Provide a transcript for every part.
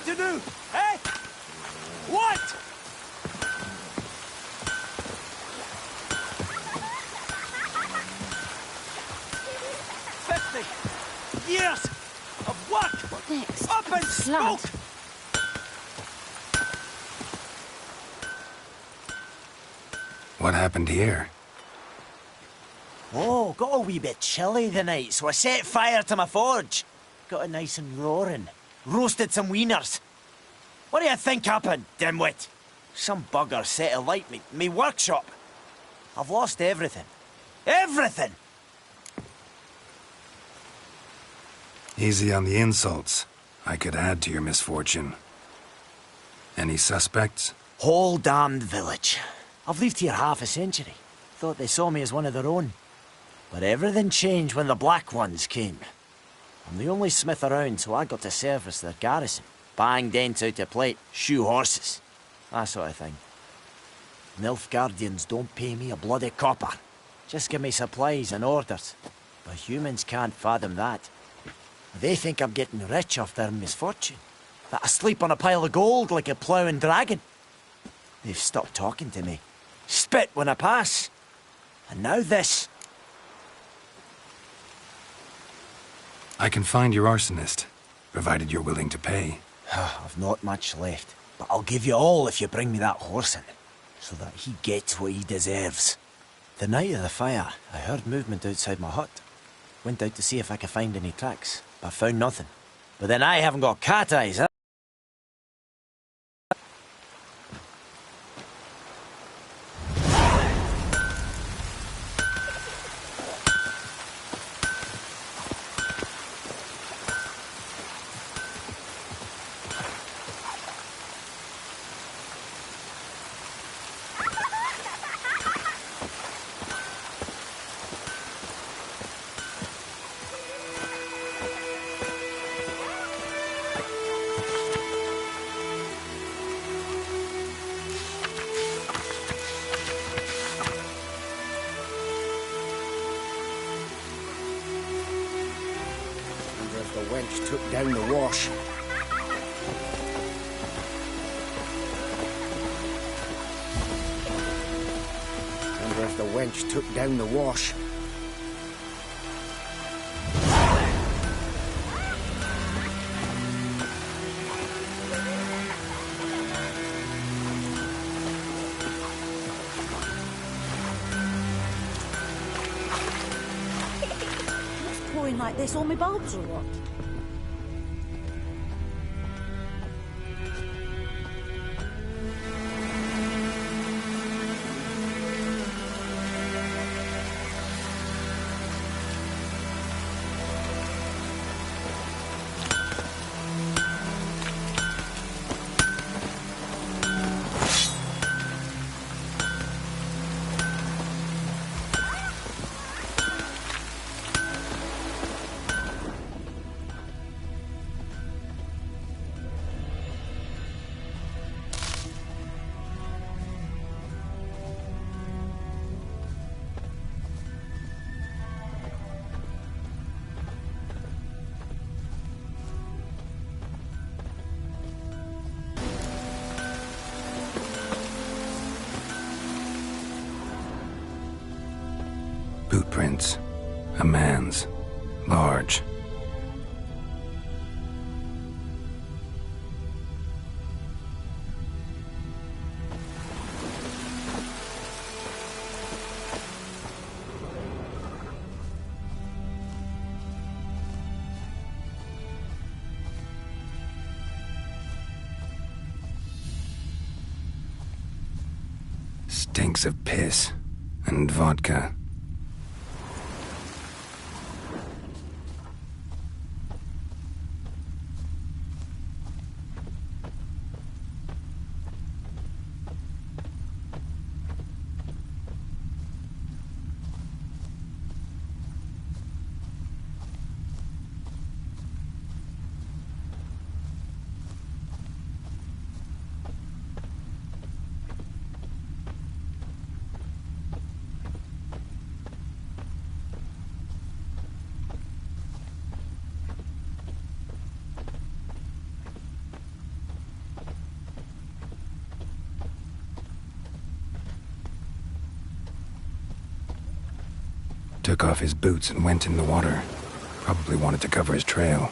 what to do, eh? What? 50 years of work! What next? Up in smoke! What happened here? Oh, got a wee bit chilly the night, so I set fire to my forge. Got it nice and roaring. Roasted some wieners. What do you think happened, dimwit? Some bugger set alight me workshop. I've lost everything. Everything! Easy on the insults. I could add to your misfortune. Any suspects? Whole damned village. I've lived here half a century. Thought they saw me as one of their own. But everything changed when the Black Ones came. I'm the only smith around, so I got to service their garrison. Bang dents out of plate, shoe horses. That sort of thing. Nilfgaardians don't pay me a bloody copper. Just give me supplies and orders. But humans can't fathom that. They think I'm getting rich off their misfortune. That I sleep on a pile of gold like a ploughing dragon. They've stopped talking to me. Spit when I pass. And now this. I can find your arsonist, provided you're willing to pay. I've not much left, but I'll give you all if you bring me that horse in, so that he gets what he deserves. The night of the fire, I heard movement outside my hut. Went out to see if I could find any tracks, but found nothing. But then I haven't got cat eyes, huh? The wench took down the wash. Wonder if the wench took down the wash. What's pouring like this? All my bulbs or what? Footprints. A man's. Large. Stinks of piss and vodka. Took off his boots and went in the water. Probably wanted to cover his trail.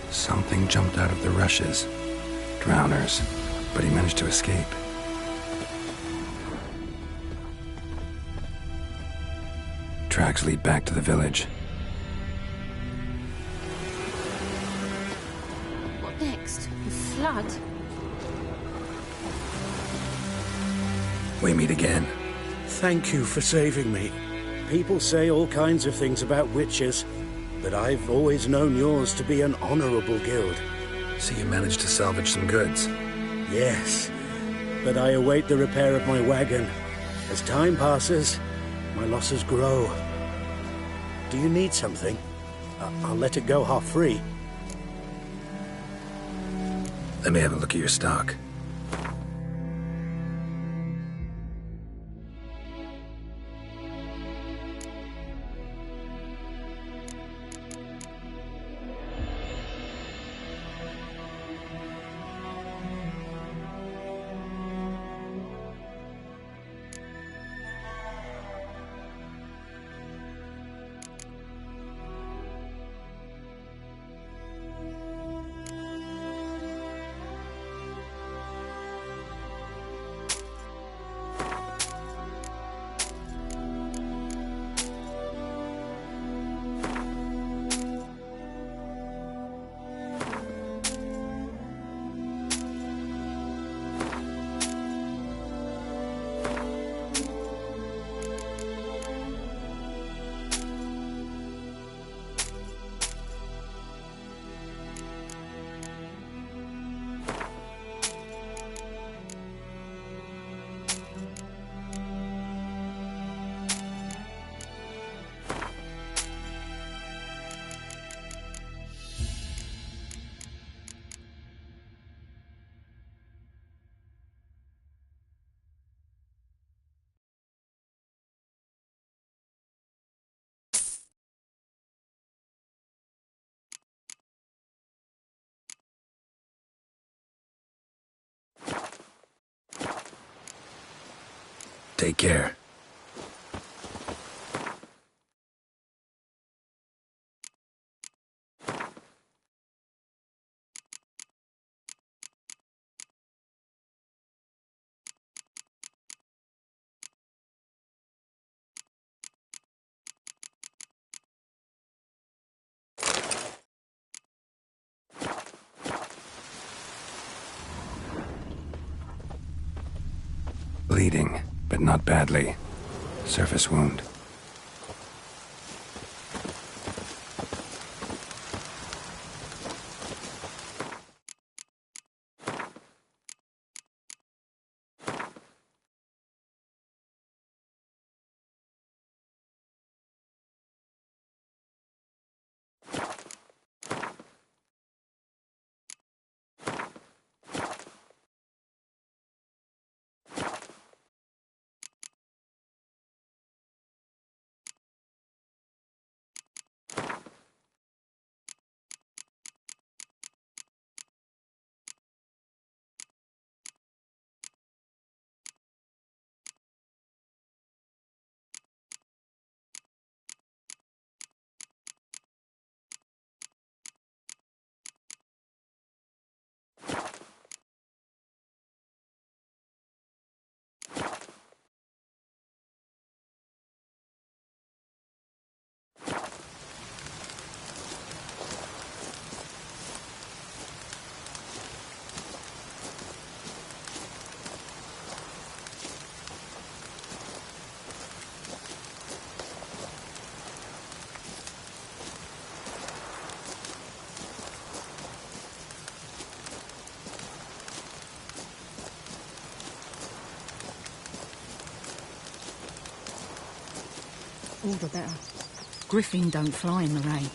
Something jumped out of the rushes. Drowners. But he managed to escape. Tracks lead back to the village. What next? A flood? We meet again. Thank you for saving me. People say all kinds of things about witches, but I've always known yours to be an honorable guild. So you managed to salvage some goods. Yes, but I await the repair of my wagon. As time passes, my losses grow. Do you need something? I'll let it go half-free. Let me have a look at your stock. Take care. Bleeding, but not badly. Surface wound. All the better. Griffin don't fly in the rain.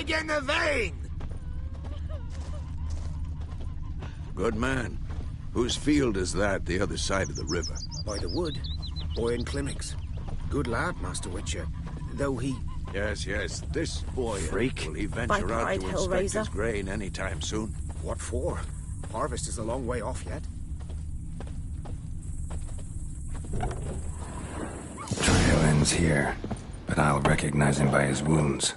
Egg in the vein! Good man. Whose field is that, the other side of the river? By the wood. Boy in Climmix. Good lad, Master Witcher. Though he... Yes, this boy... Freak. Will he venture out Viper-eyed to inspect Hellraiser. his grain anytime soon? What for? Harvest is a long way off yet. Trail ends here, but I'll recognize him by his wounds.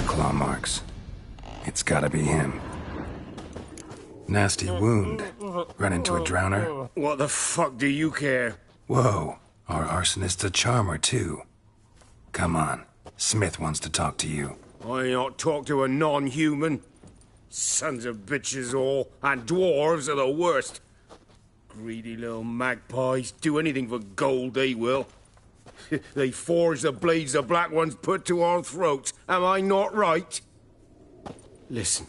Claw marks. It's gotta be him. Nasty wound. Run into a drowner? What the fuck do you care? Whoa, our arsonist's a charmer too. Come on, Smith wants to talk to you. I not talk to a non-human. Sons of bitches all, and dwarves are the worst. Greedy little magpies, do anything for gold, they will. They forge the blades the black ones put to our throats. Am I not right? Listen,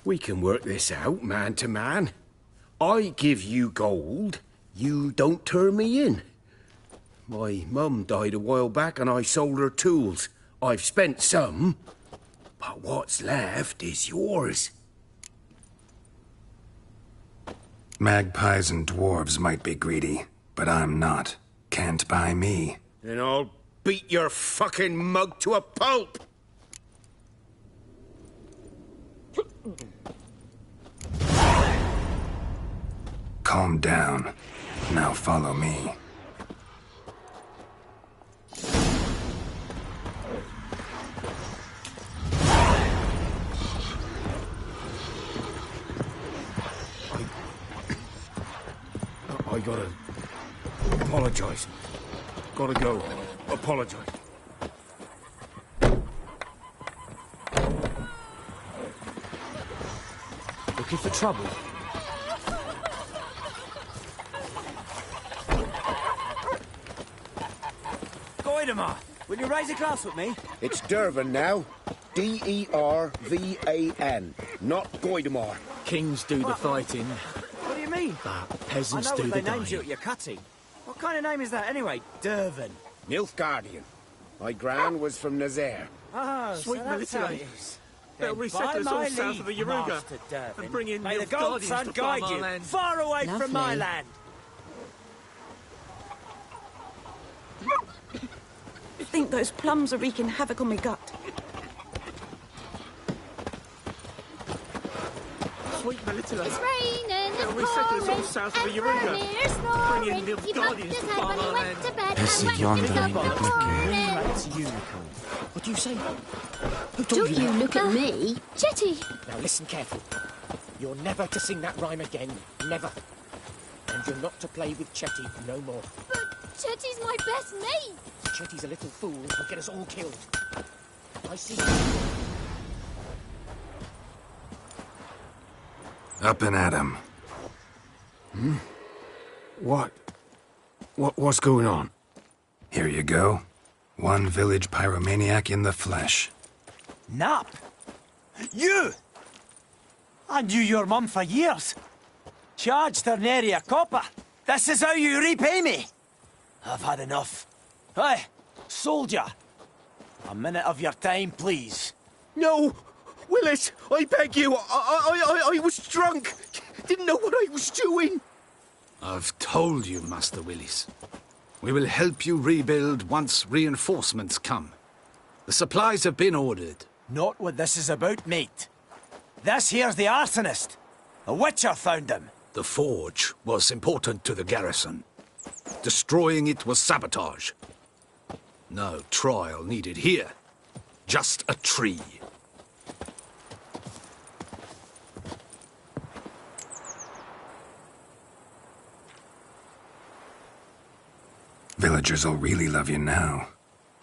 we can work this out, man to man. I give you gold, you don't turn me in. My mum died a while back and I sold her tools. I've spent some, but what's left is yours. Magpies and dwarves might be greedy, but I'm not. Can't buy me. Then I'll beat your fucking mug to a pulp! Calm down. Now follow me. I gotta apologize. Gotta go. Apologize. Looking for trouble? Goidemar, will you raise a glass with me? It's Dervan now. D-E-R-V-A-N. Not Goidemar. Kings do the fighting, What do you mean? but I peasants know do what the they named you dying. at your cutting. What kind of name is that anyway? Dervan. Nilfgaardian. My gran was from Nazaire. Ah, Sweet so that's how Military. it is. They'll Then resettle by us all my south leave, of the Yaruga Master Dervan, and bring in may the Nilfgaardians gold sun to farm guide our you land. far away from my Lovely. land. I think those plums are wreaking havoc on my gut. Sweet Military. It's raining They'll and resettle us all pouring, south of the and Yaruga. Vermeer's Bring snoring. in the He bumped Guardians his to head farm when he our went land. to bed This and is waked yonder himself in ain't the looking. morning. That's unicorn. What do you say? Who told Don't you you that? look at me. Chetty. Now listen carefully. You're never to sing that rhyme again. Never. And you're not to play with Chetty no more. But Chetty's my best mate. Chetty's a little fool who'll get us all killed. I see. Up and at 'em. What's going on? Here you go. One village pyromaniac in the flesh. Nap? You? I knew your mum for years. Charged her nary a copper. This is how you repay me. I've had enough. Hey, soldier. A minute of your time, please. No! Willis, I beg you. I was drunk. Didn't know what I was doing. I've told you, Master Willis. We will help you rebuild once reinforcements come. The supplies have been ordered. Not what this is about, mate. This here's the arsonist. A witcher found him. The forge was important to the garrison. Destroying it was sabotage. No trial needed here. Just a tree. Villagers will really love you now.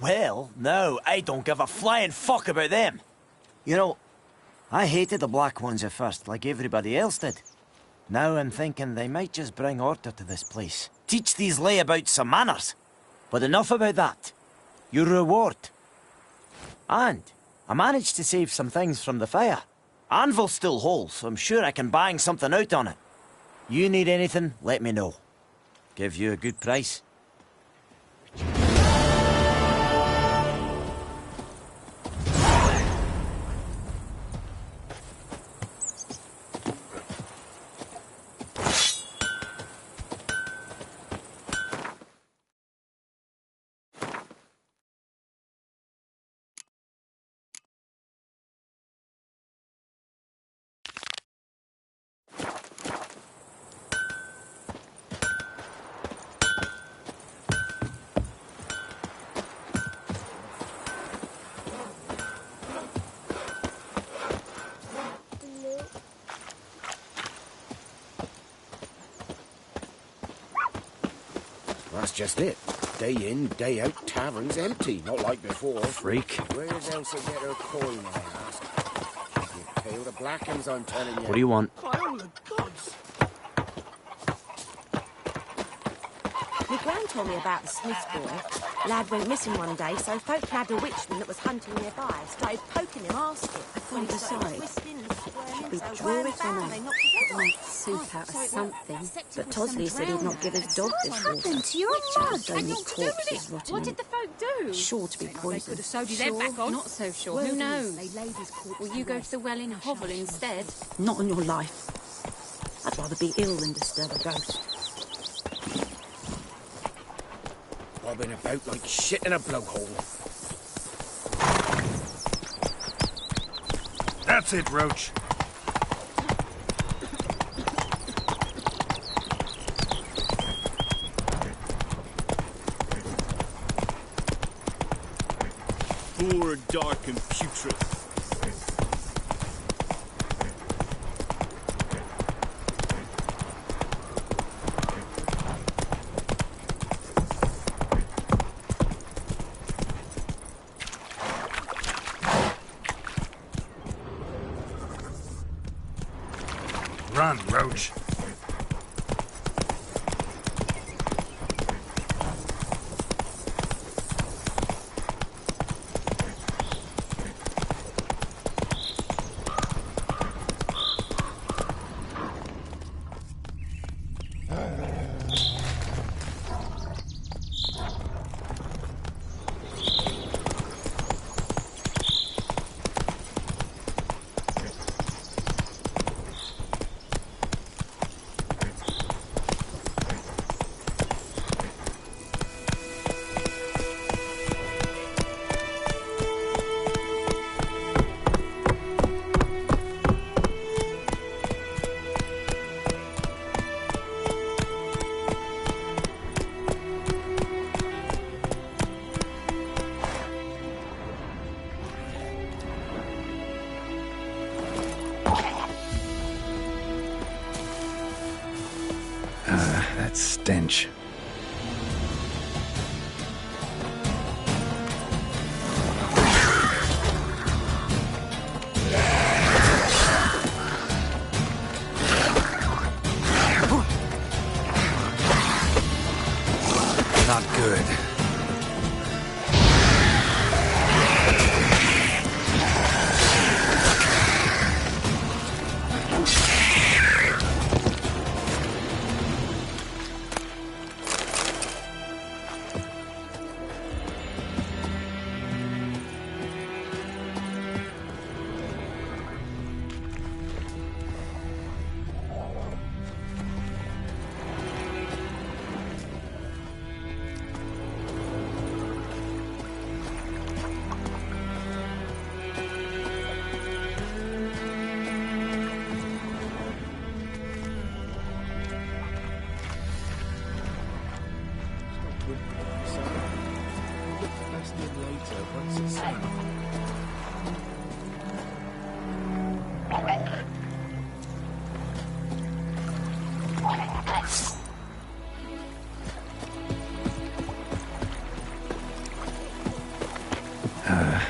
Well, no, I don't give a flying fuck about them. You know, I hated the Black Ones at first, like everybody else did. Now I'm thinking they might just bring order to this place. Teach these layabouts some manners. But enough about that. Your reward. And I managed to save some things from the fire. Anvil's still whole, so I'm sure I can bang something out on it. You need anything, let me know. Give you a good price. That's just it. Day in, day out, tavern's empty. Not like before. Freak. Where's Elsa get her coin, I ask? You pale the black uns, I'm telling you. What do you want? By all the gods! My gran told me about the Smith boy. Lad went missing one day, so folk nabbed a witchman that was hunting nearby. Started poking him, asking. I thought it was sorry. Should we draw it or not? Make soup out of something. But Tosley said he'd not give his dog this water. Happened to your mud? Only corpses rotting. What did the folk do? Sure to be poison. Sewed his head back on. Not so sure. Who knows? Will you go to the well in Hovel instead? Not on your life. I'd rather be ill than disturb a ghost. Bobbing about like shit in a blowhole. That's it, Roach. Poor, dark, and putrid. Run, Roach. That stench. Not good.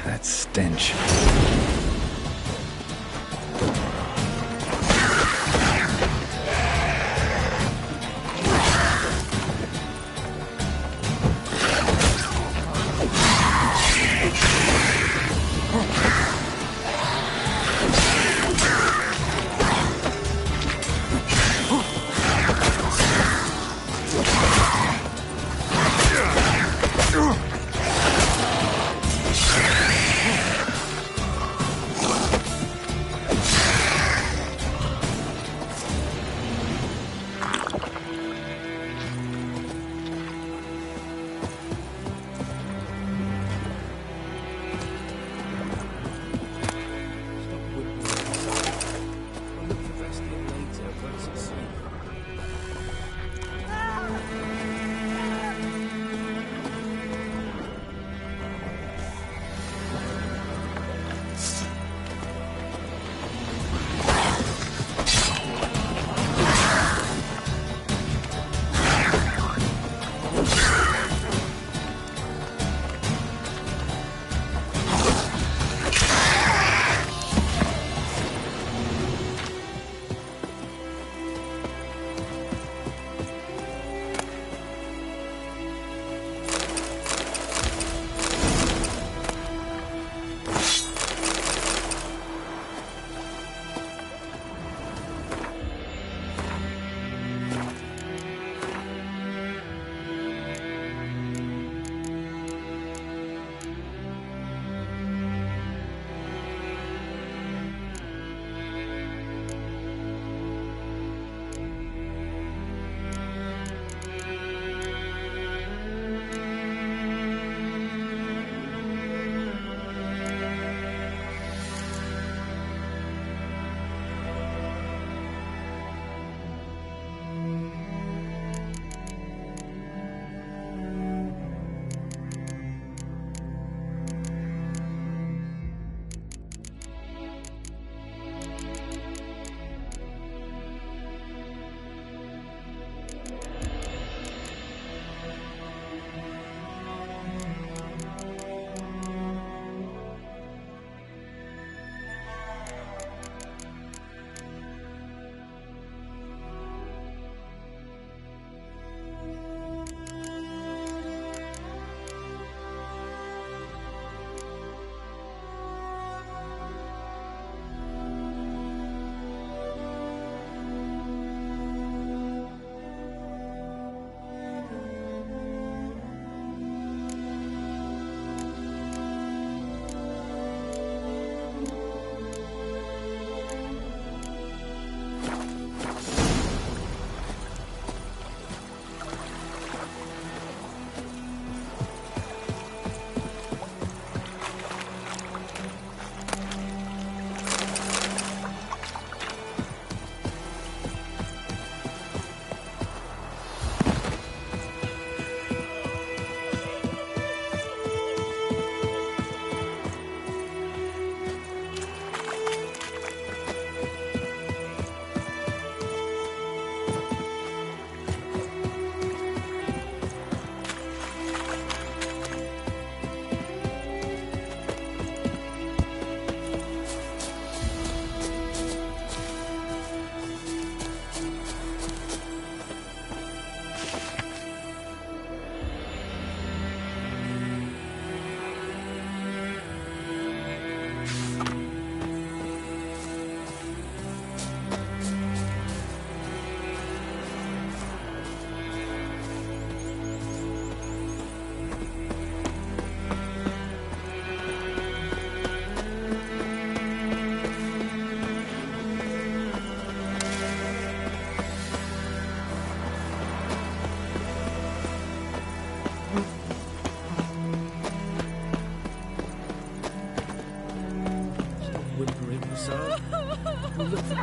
That stench.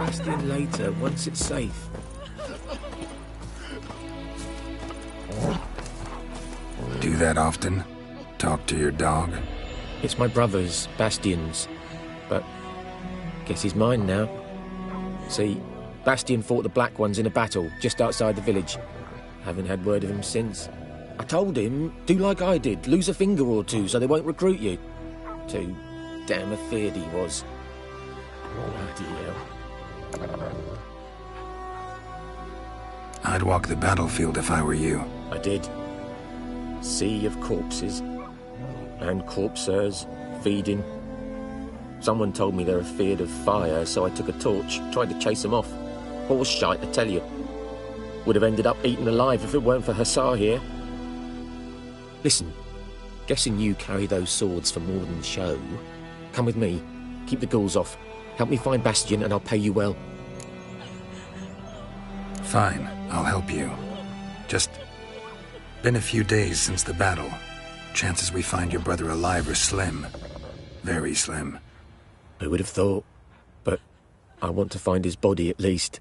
Bastion later, once it's safe. Do that often? Talk to your dog? It's my brother's, Bastion's. But guess he's mine now. See, Bastion fought the Black Ones in a battle just outside the village. Haven't had word of him since. I told him, do like I did, lose a finger or two so they won't recruit you. Too damn afeard he was. Bloody hell. I'd walk the battlefield if I were you. I did. Sea of corpses. And corpsers, feeding. Someone told me they're afeard of fire, so I took a torch, tried to chase them off. Horse shite, I tell you. Would have ended up eaten alive if it weren't for Hussar here. Listen, guessing you carry those swords for more than show. Come with me, keep the ghouls off. Help me find Bastion and I'll pay you well. Fine, I'll help you. Just been a few days since the battle. Chances we find your brother alive are slim. Very slim. Who would have thought? But I want to find his body at least.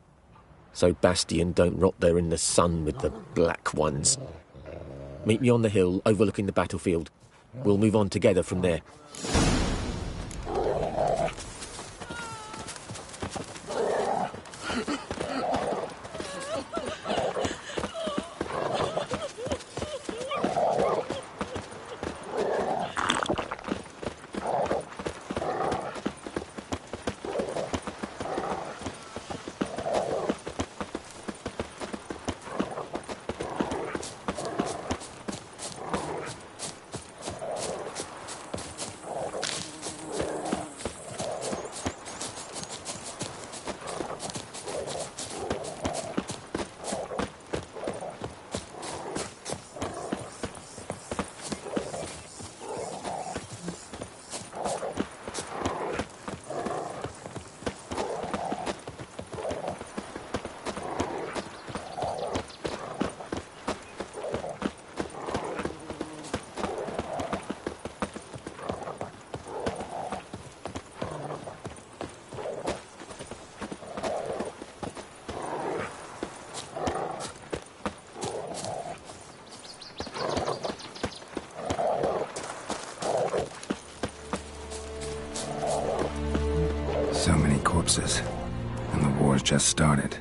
So Bastion don't rot there in the sun with the Black Ones. Meet me on the hill overlooking the battlefield. We'll move on together from there. So many corpses, and the war's just started.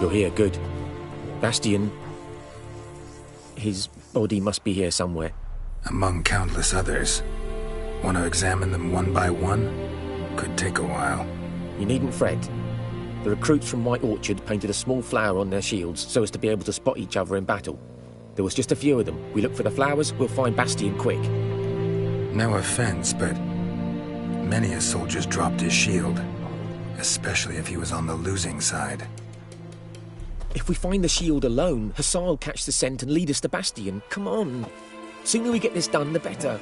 You're here, good. Bastion... his body must be here somewhere. Among countless others. Want to examine them one by one? Could take a while. You needn't fret. The recruits from White Orchard painted a small flower on their shields so as to be able to spot each other in battle. There was just a few of them. We look for the flowers, we'll find Bastion quick. No offense, but many a soldier's dropped his shield. Especially if he was on the losing side. If we find the shield alone, Hussar will catch the scent and lead us to Bastion. Come on. Sooner we get this done, the better.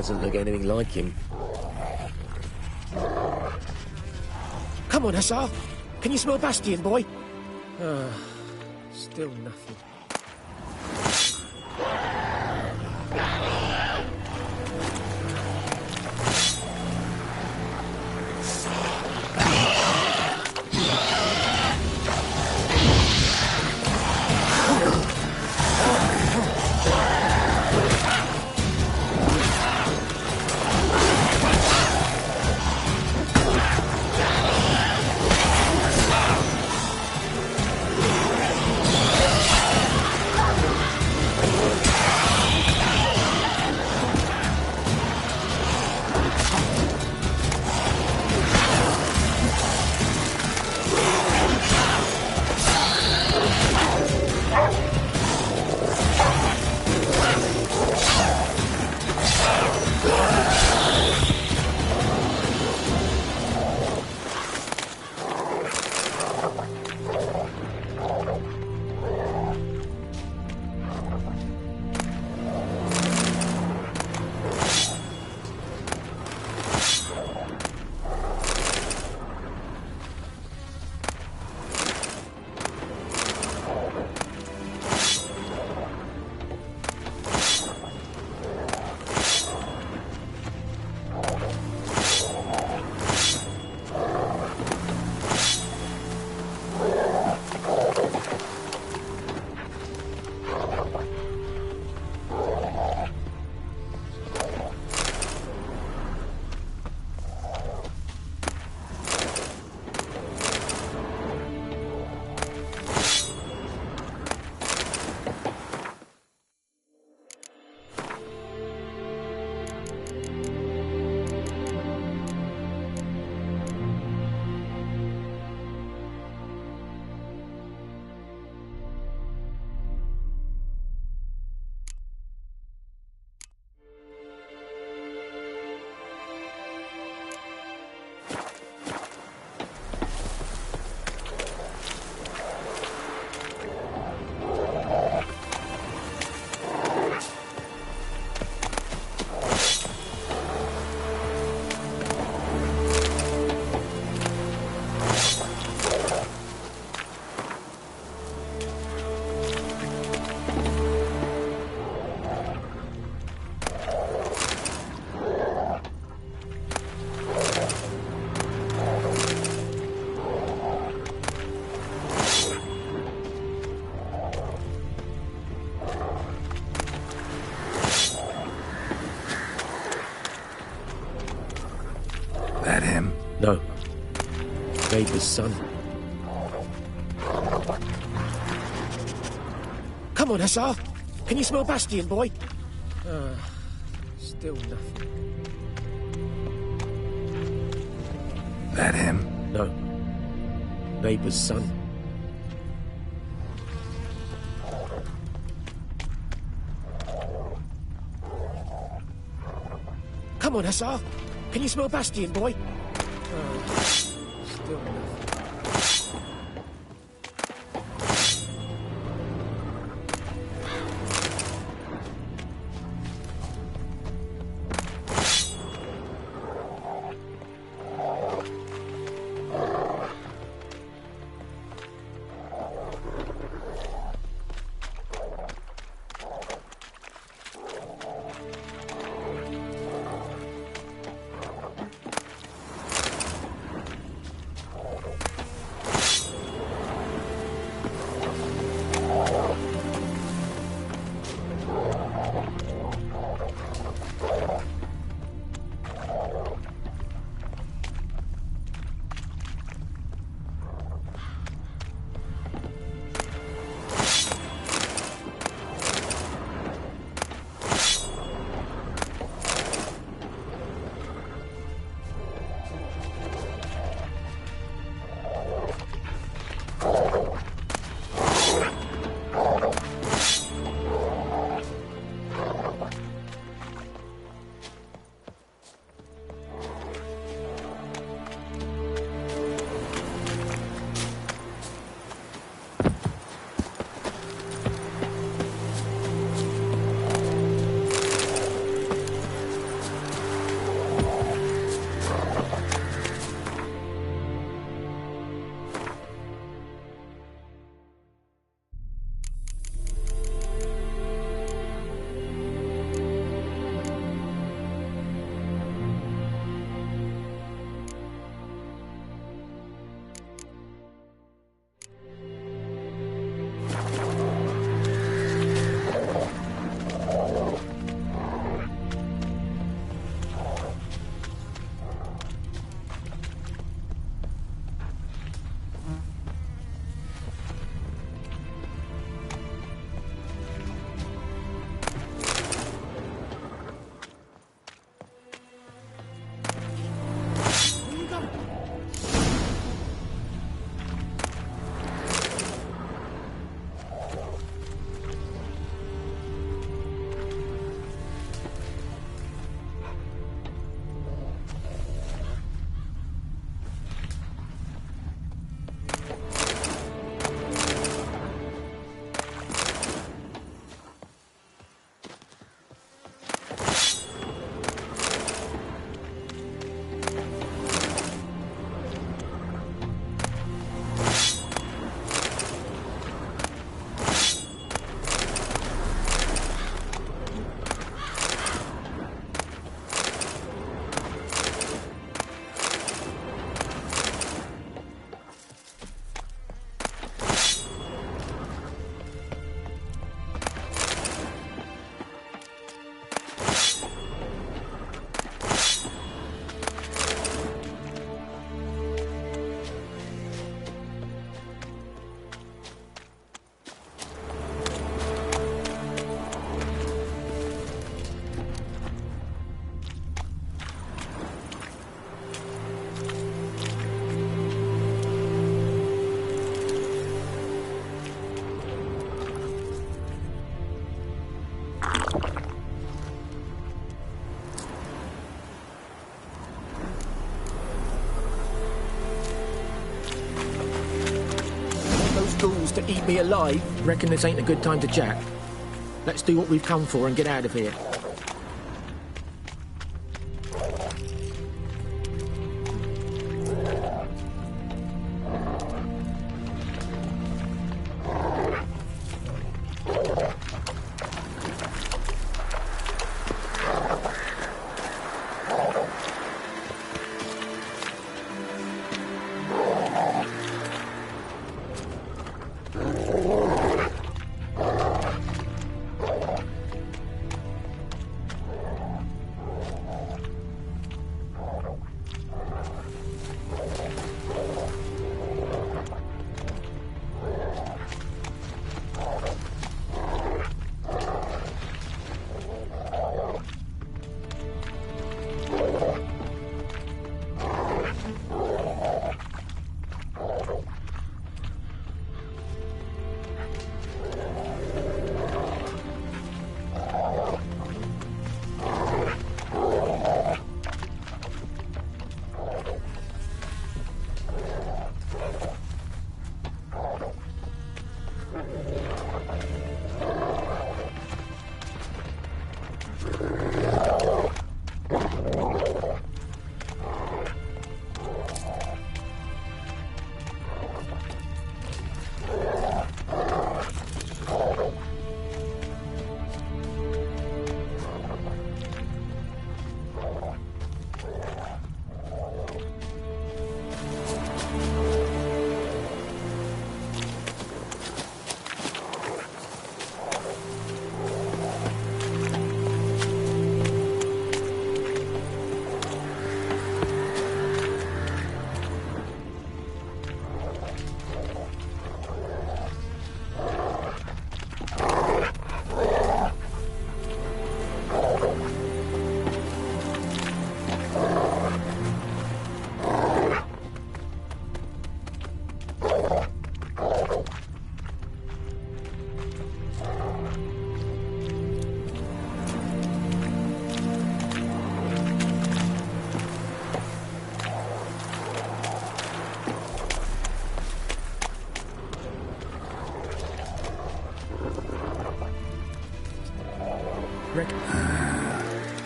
doesn't look anything like him. Come on, Hussar. Can you smell Bastion, boy? Still nothing. That him? No. Neighbour's son. Come on, Hussar. Can you smell Bastion, boy? Still nothing. That him? No. Neighbour's son. Come on, Hussar. Can you smell Bastion, boy? Still nothing. wants to eat me alive. Reckon this ain't a good time to jack. Let's do what we've come for and get out of here.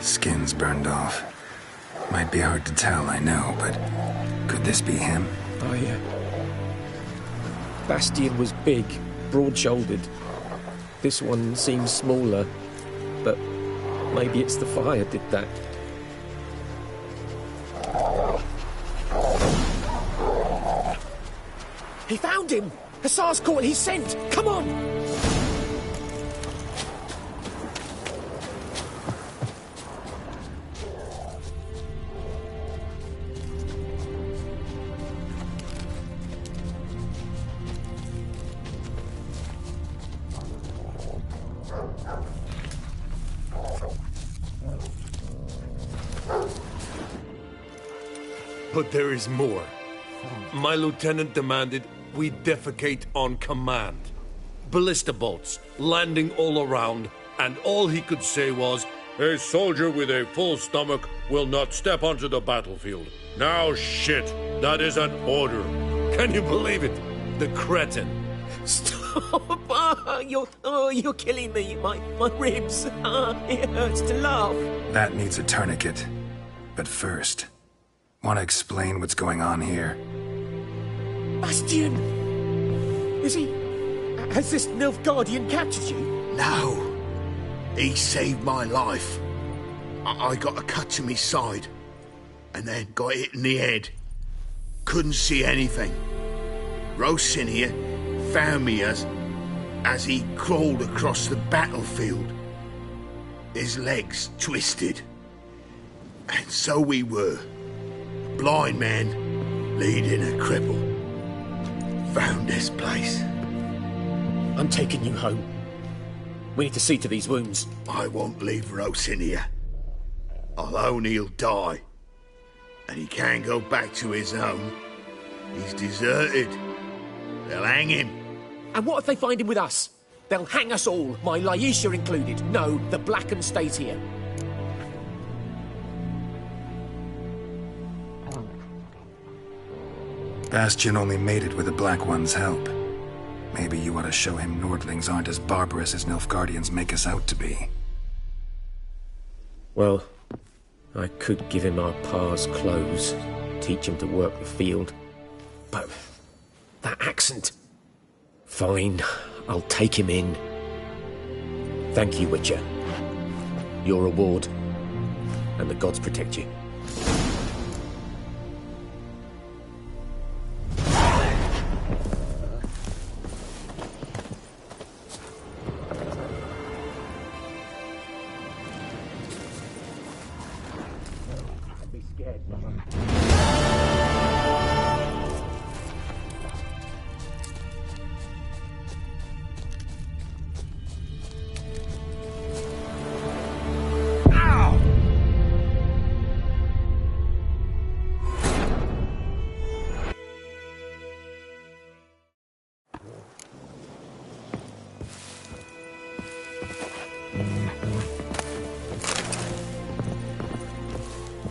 Skin's burned off. Might be hard to tell, I know, but could this be him? Oh, yeah. Bastian was big, broad-shouldered. This one seems smaller, but maybe it's the fire did that. He found him! Hussar's caught, he's sent! Come on! But there is more. My lieutenant demanded we defecate on command. Ballista bolts, landing all around, and all he could say was, "A soldier with a full stomach will not step onto the battlefield." Now shit, that is an order. Can you believe it? The cretin. Stop! You're killing me. My ribs. It hurts to laugh. That needs a tourniquet. But first, want to explain what's going on here? Bastian! Has this Nilfgaardian captured you? No. He saved my life. I got a cut to my side, and then got hit in the head. Couldn't see anything. Rosin here found me as he crawled across the battlefield. His legs twisted. And so we were. Blind man leading a cripple. Found this place. I'm taking you home. We need to see to these wounds. I won't leave Rosin here. I'll own he'll die. And he can't go back to his home. He's deserted. They'll hang him. And what if they find him with us? They'll hang us all, my Laisha included. No, the Blacken stays here. Bastian only made it with the Black One's help. Maybe you ought to show him Nordlings aren't as barbarous as Nilfgaardians make us out to be. Well, I could give him our pa's clothes, teach him to work the field. But that accent... Fine, I'll take him in. Thank you, Witcher. Your reward, and the gods protect you.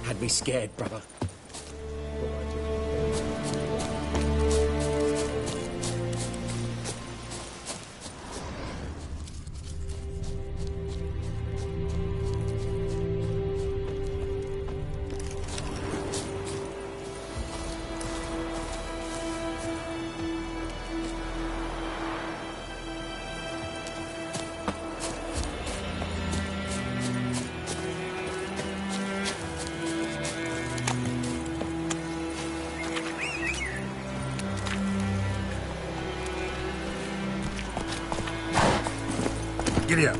Had me scared, brother. Giddy up.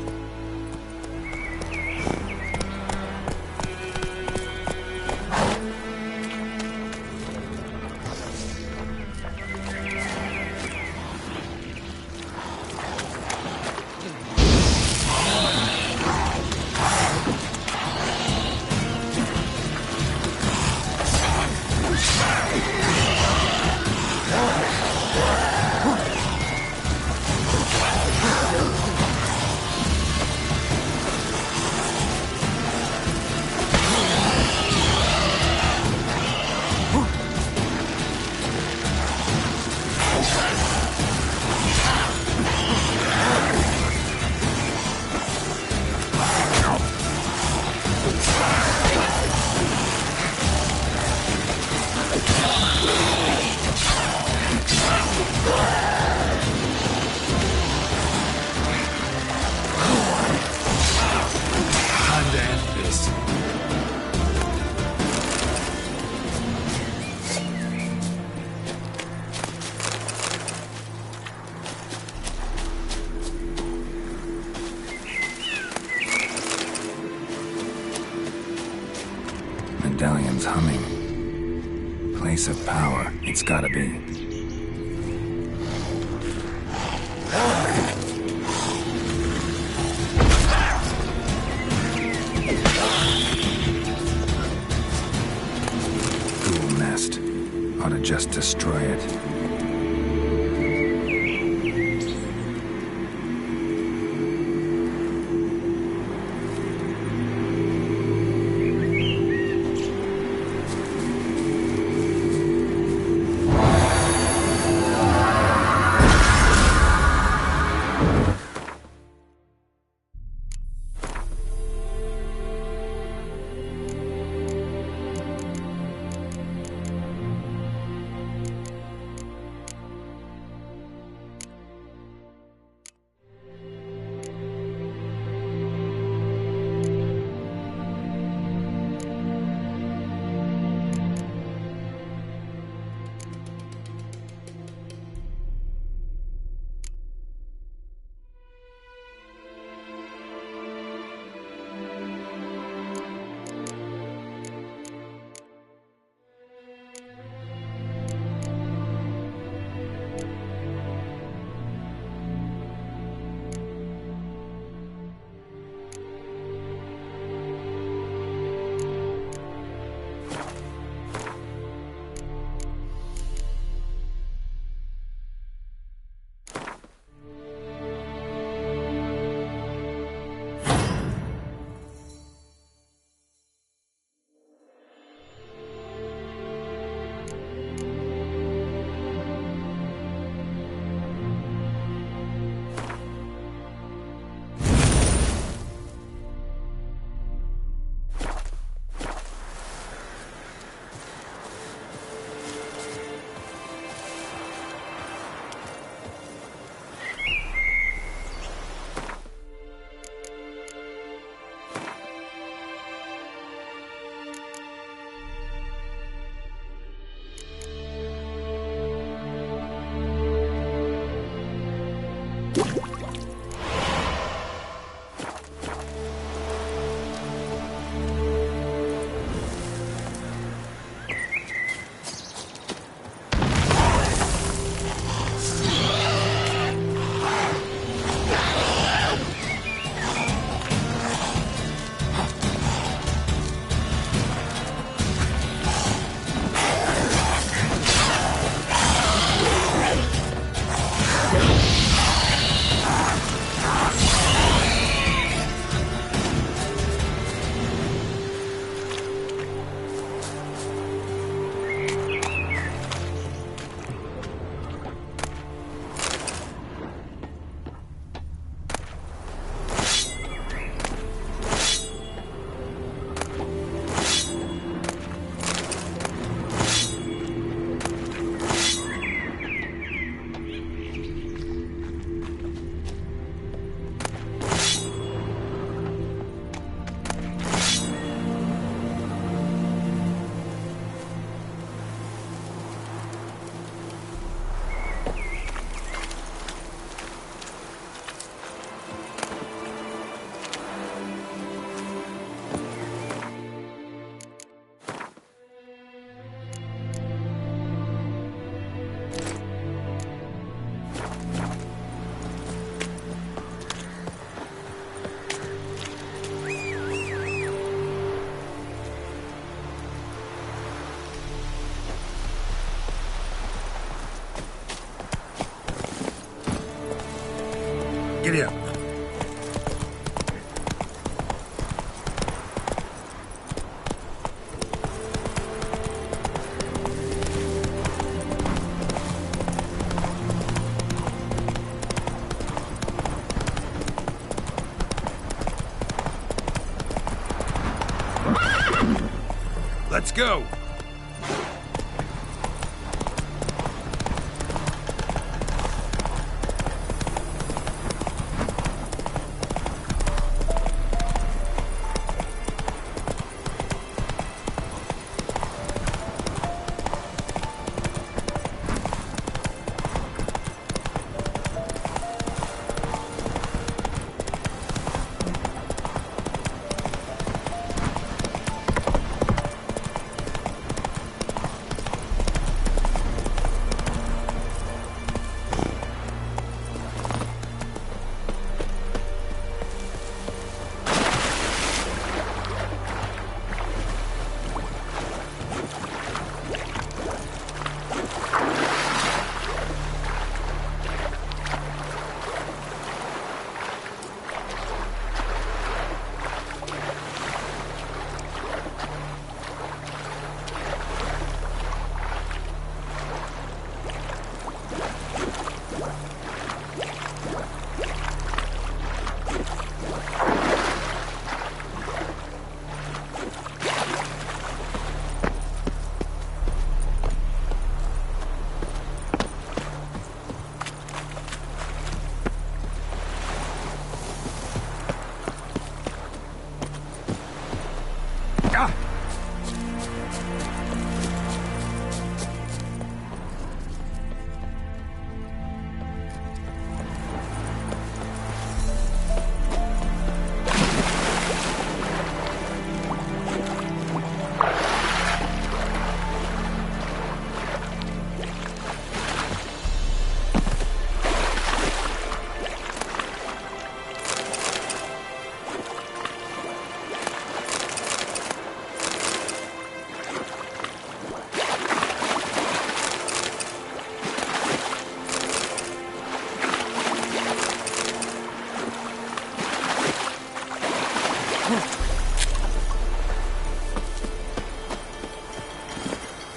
Medallion's humming. Place of power, it's gotta be. Ghoul nest. Ought to just destroy it. Giddy up. Let's go!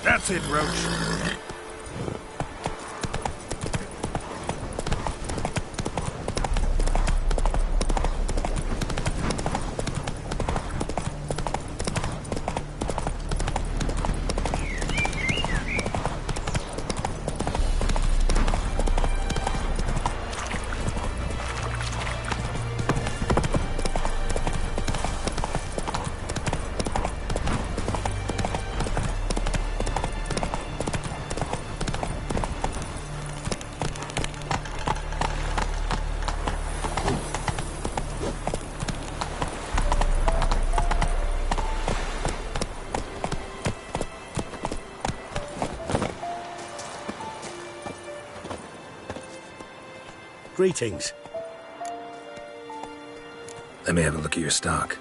That's it, Roach. Greetings. Let me have a look at your stock.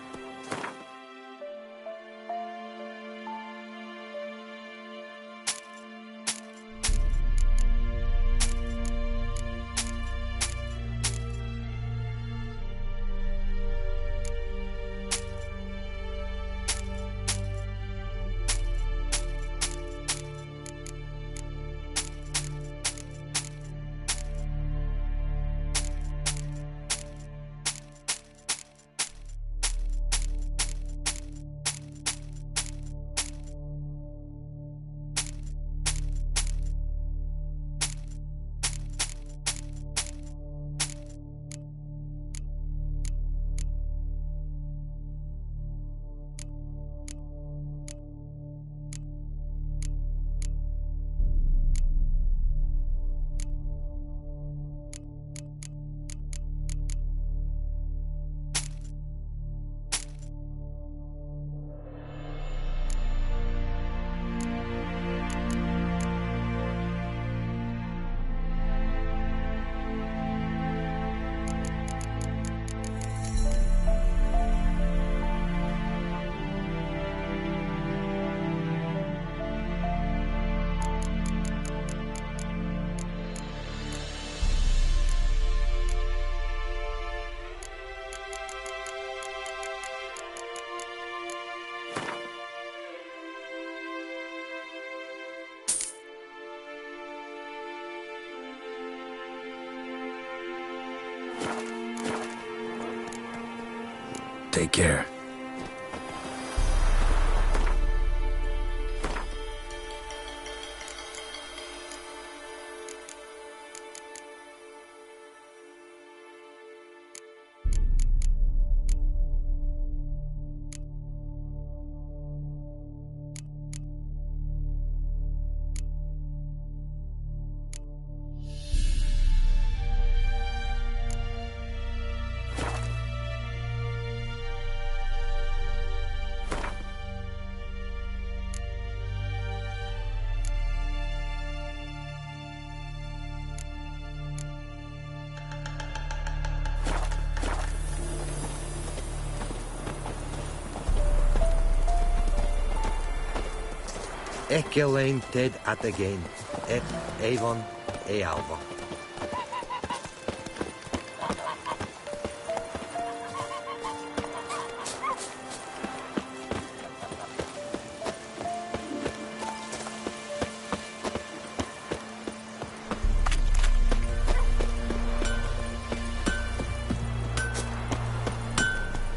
Take care. Ecelain ted at again, et Avon e Alva.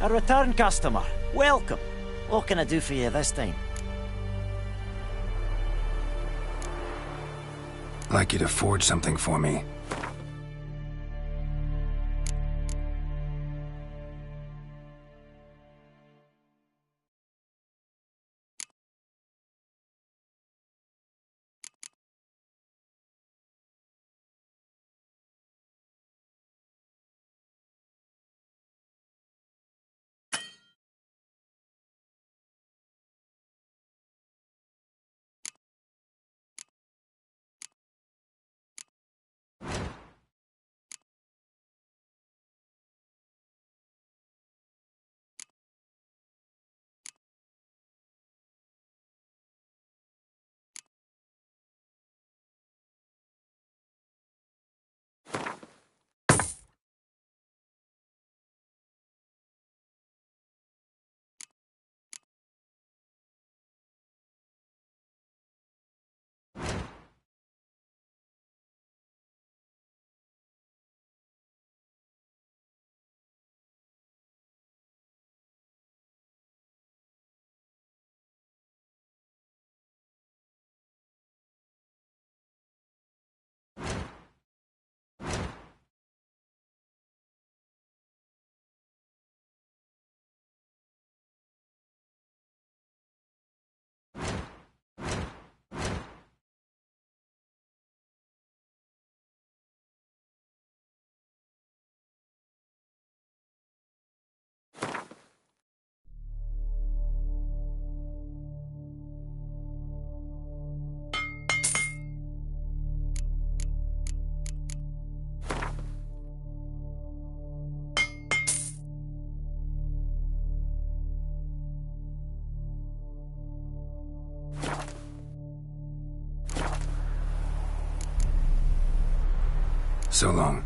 A return customer. Welcome. What can I do for you this time? I'd like you to forge something for me. So long.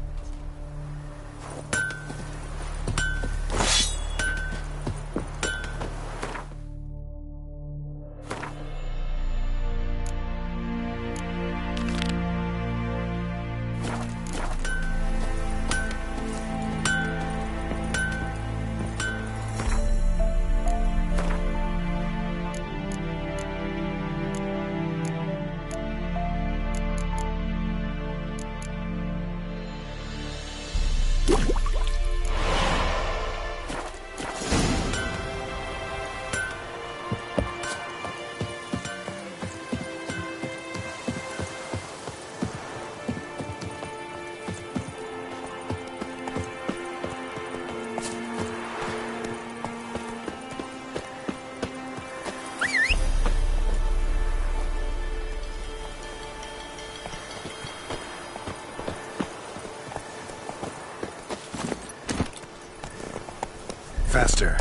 Faster.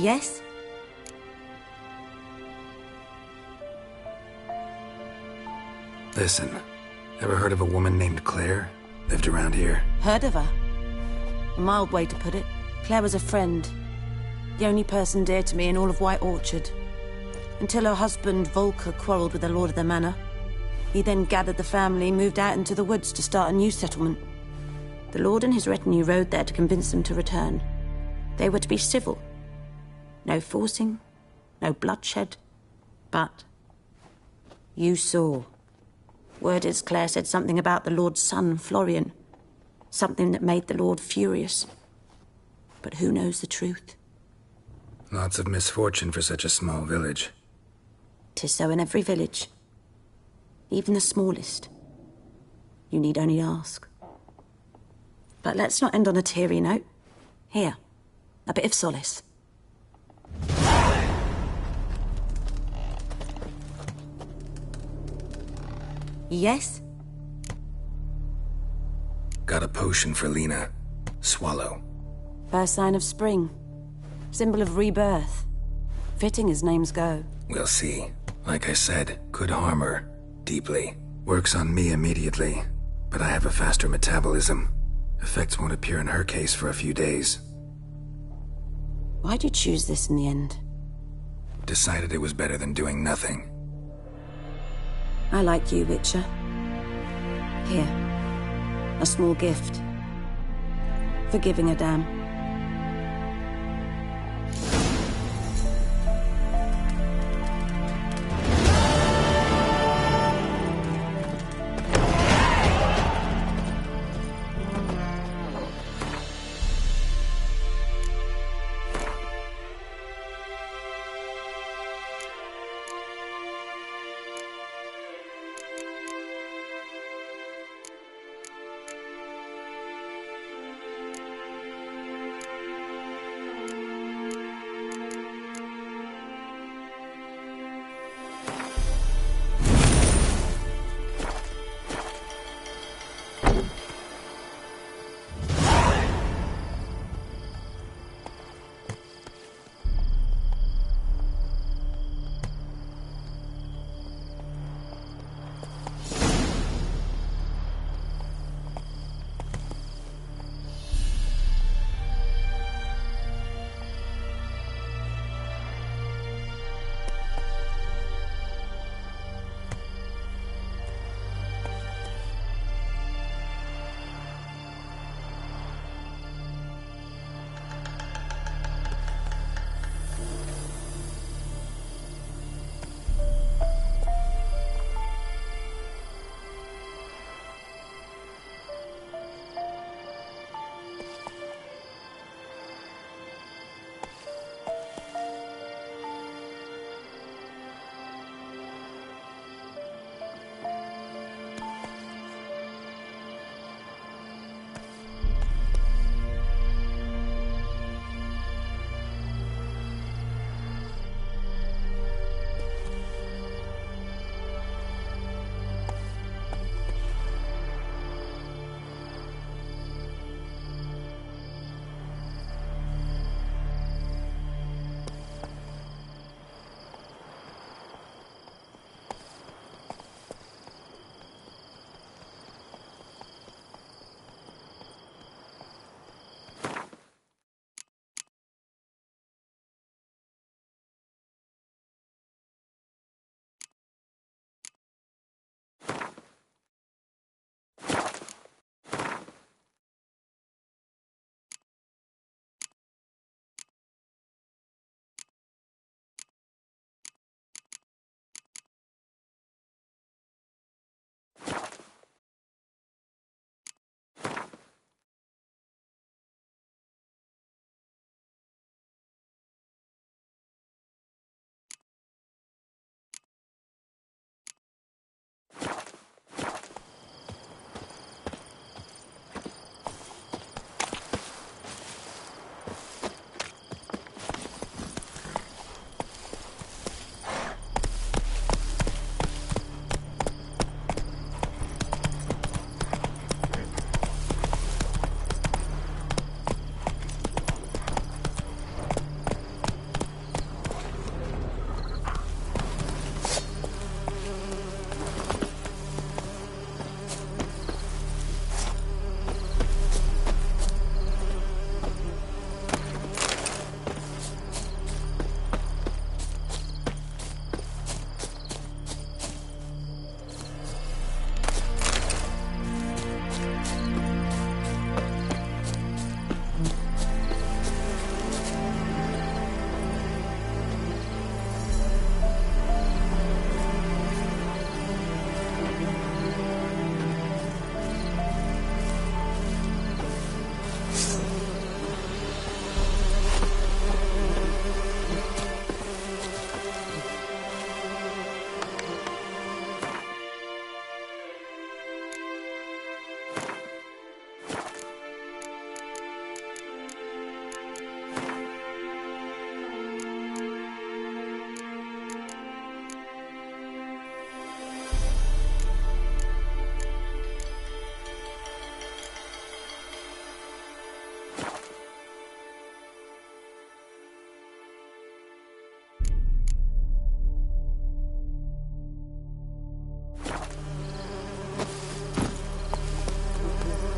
Yes? Listen, ever heard of a woman named Claire? Lived around here? Heard of her? A mild way to put it. Claire was a friend. The only person dear to me in all of White Orchard. Until her husband, Volker, quarreled with the lord of the manor. He then gathered the family, moved out into the woods to start a new settlement. The lord and his retinue rode there to convince them to return. They were to be civil. No forcing, no bloodshed. But you saw. Word is Claire said something about the lord's son, Florian. Something that made the lord furious. But who knows the truth? Lots of misfortune for such a small village. 'Tis so in every village. Even the smallest. You need only ask. But let's not end on a teary note. Here, a bit of solace. Yes? Got a potion for Lena. Swallow. First sign of spring. Symbol of rebirth. Fitting as names go. We'll see. Like I said, could harm her. Deeply. Works on me immediately. But I have a faster metabolism. Effects won't appear in her case for a few days. Why'd you choose this in the end? Decided it was better than doing nothing. I like you, Witcher. Here. A small gift. For giving a damn.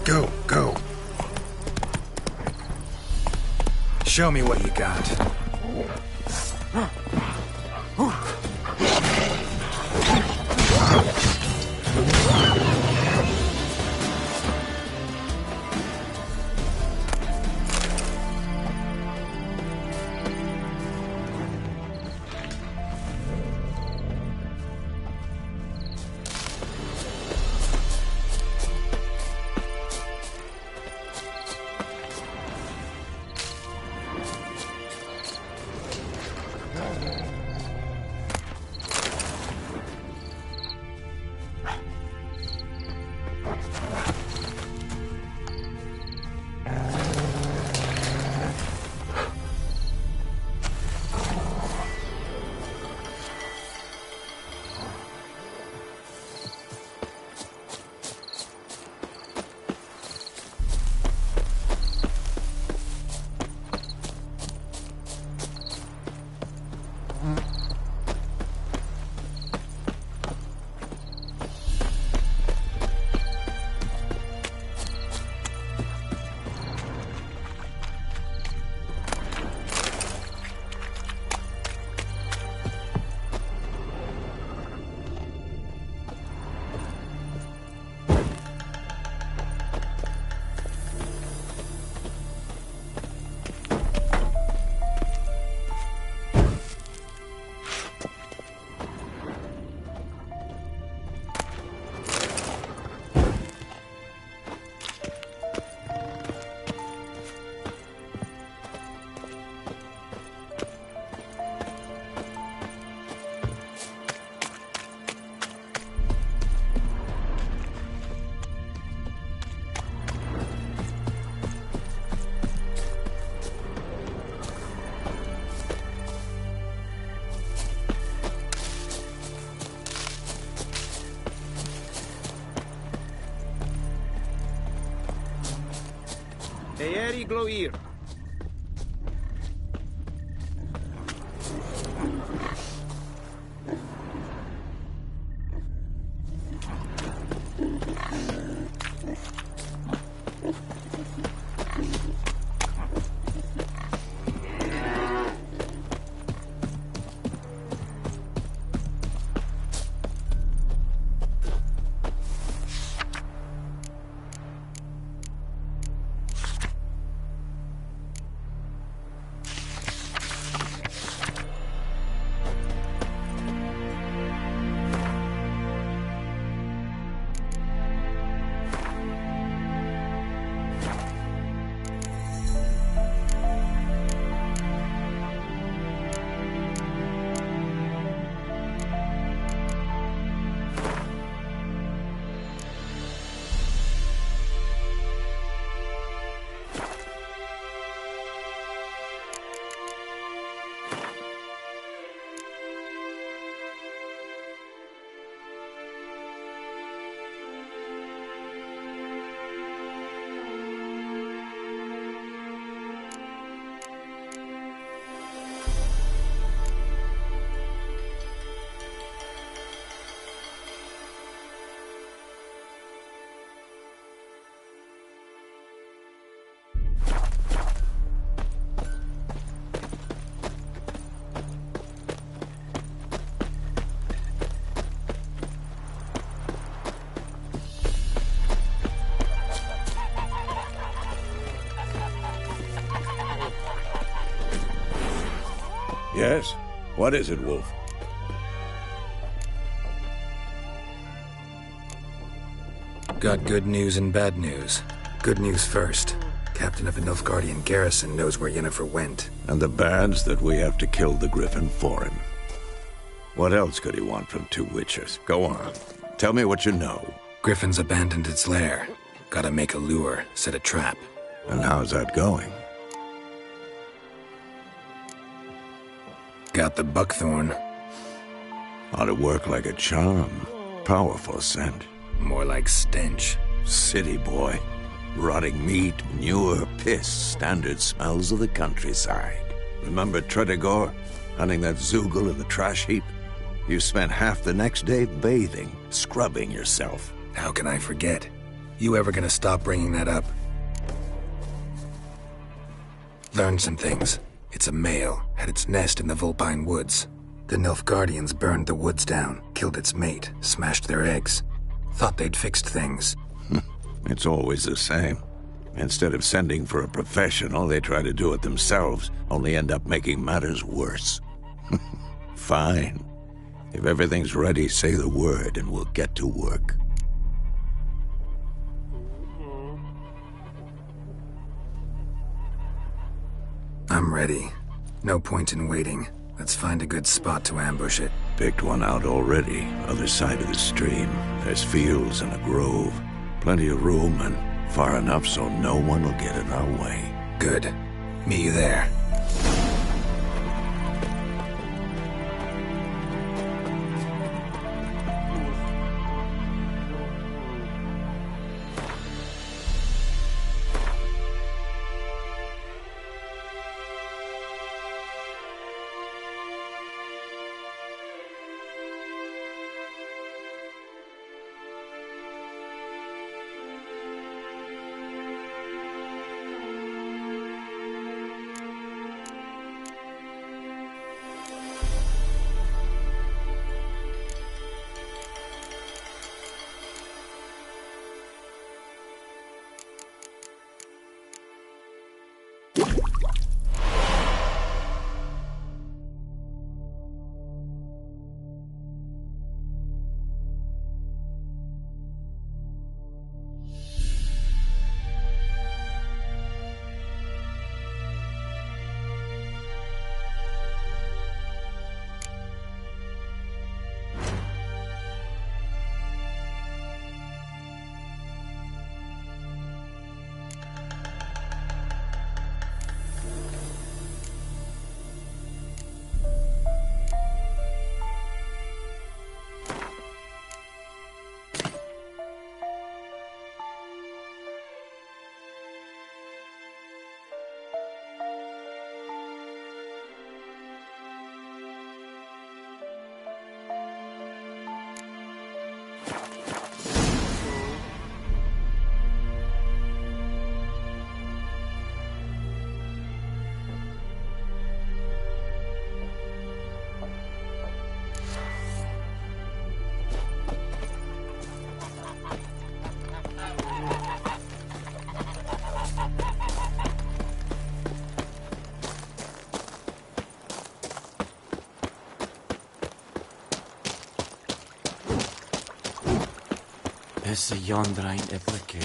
Go, go. Show me what you got. Eeri Gloir. Yes? What is it, Wolf? Got good news and bad news. Good news first. Captain of the Nilfgaardian garrison knows where Yennefer went. And the bad's that we have to kill the Griffin for him. What else could he want from two witches? Go on. Tell me what you know. Griffin's abandoned its lair. Gotta make a lure, set a trap. And how's that going? Got the buckthorn. Ought to work like a charm. Powerful scent. More like stench. City boy. Rotting meat, manure, piss. Standard smells of the countryside. Remember Tredegor? Hunting that Zoogle in the trash heap? You spent half the next day bathing, scrubbing yourself. How can I forget? You ever gonna stop bringing that up? Learned some things. It's a male, had its nest in the Vulpine Woods. The Nilfgaardians burned the woods down, killed its mate, smashed their eggs. Thought they'd fixed things. It's always the same. Instead of sending for a professional, they try to do it themselves, only end up making matters worse. Fine. If everything's ready, say the word and we'll get to work. I'm ready. No point in waiting. Let's find a good spot to ambush it. Picked one out already, other side of the stream. There's fields and a grove. Plenty of room and far enough so no one will get in our way. Good. Meet you there. Is the yonder ain't it the care?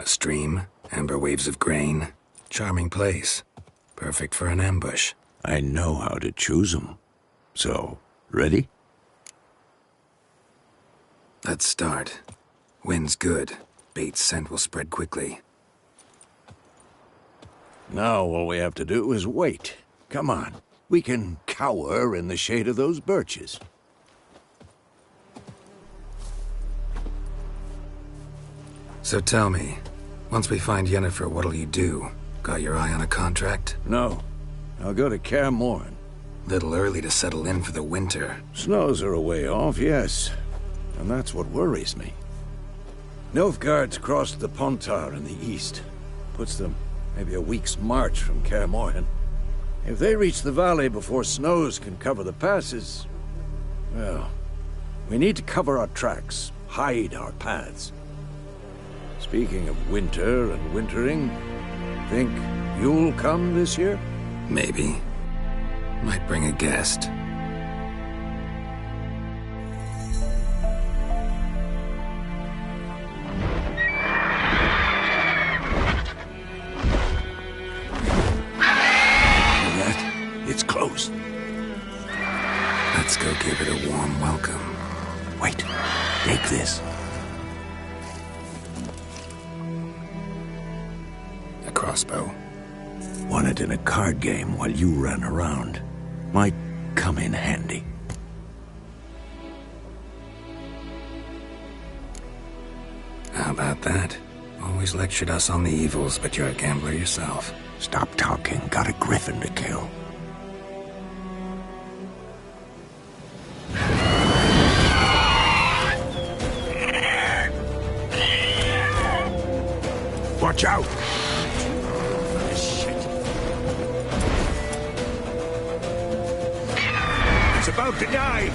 A stream, amber waves of grain. Charming place. Perfect for an ambush. I know how to choose them. So, ready? Let's start. Wind's good. Bait's scent will spread quickly. Now all we have to do is wait. Come on. We can cower in the shade of those birches. So tell me, once we find Yennefer, what'll you do? Got your eye on a contract? No. I'll go to Kaer Morhen. Little early to settle in for the winter. Snows are a way off, yes. And that's what worries me. Nilfgaard's crossed the Pontar in the east. Puts them maybe a week's march from Kaer Morhen. If they reach the valley before snows can cover the passes, well, we need to cover our tracks, hide our paths. Speaking of winter and wintering, think you'll come this year? Maybe. Might bring a guest. It's closed. Let's go give it a warm welcome. Wait, take this. A crossbow. Won it in a card game while you ran around. Might come in handy. How about that? Always lectured us on the evils, but you're a gambler yourself. Stop talking. Got a griffin to kill. Watch out! Shit. It's about to die!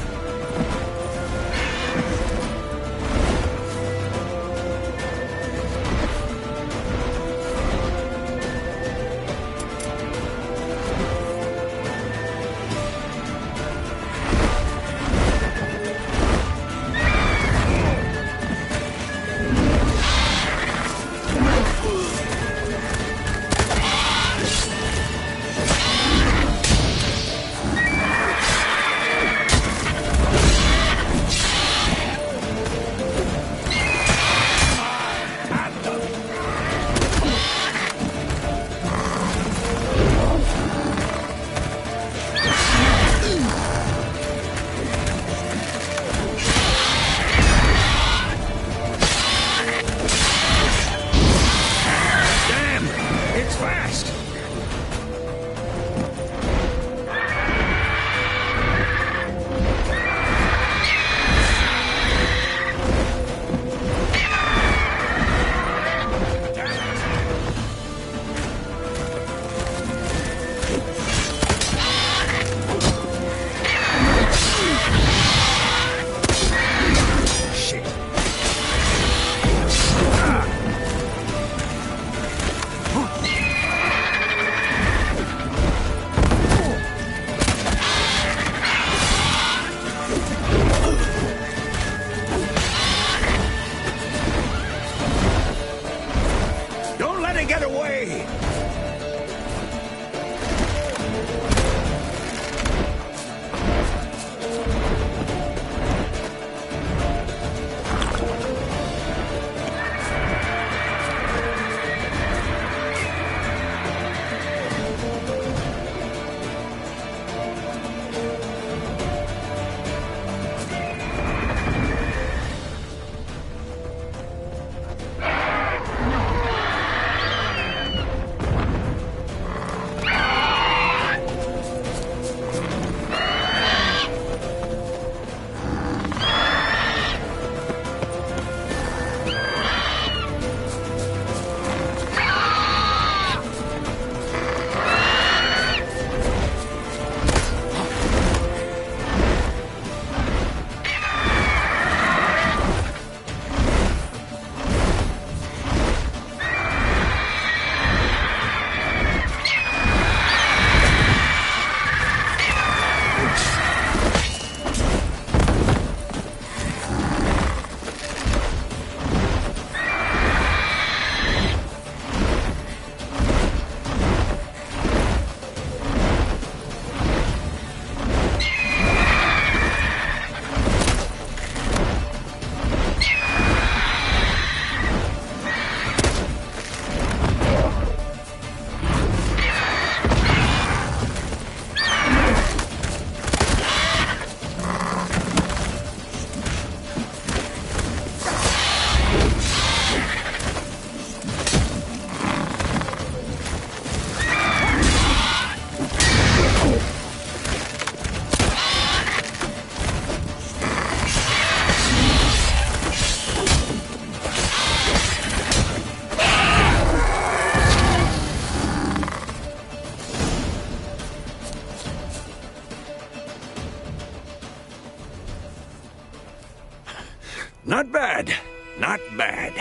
Not bad. Not bad.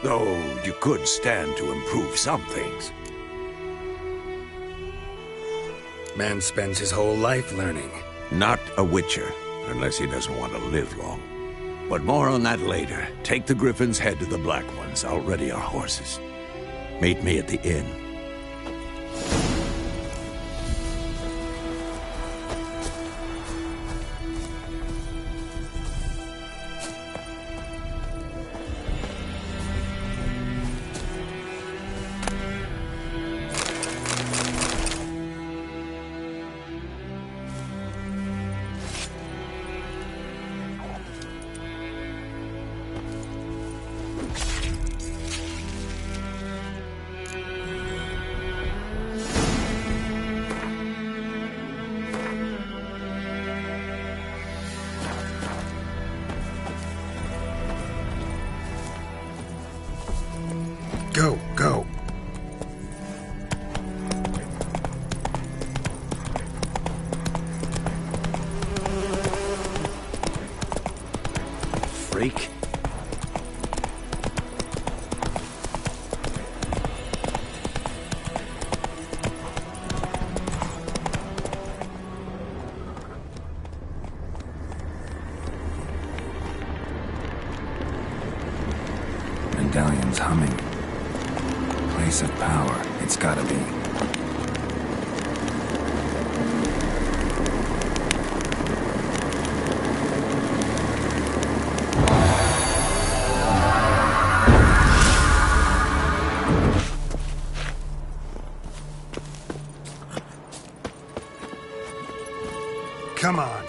Though you could stand to improve some things. Man spends his whole life learning. Not a witcher, unless he doesn't want to live long. But more on that later. Take the Griffin's head to the Black Ones. I'll ready our horses. Meet me at the inn. Go, go. Freak. Medallion's humming. Place of power, it's gotta be. Come on.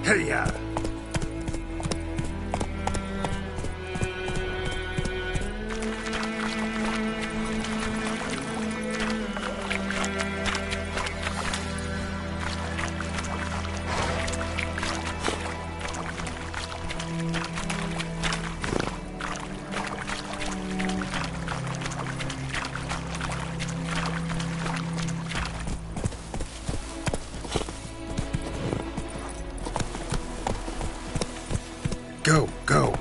Hey-ya! Go, go.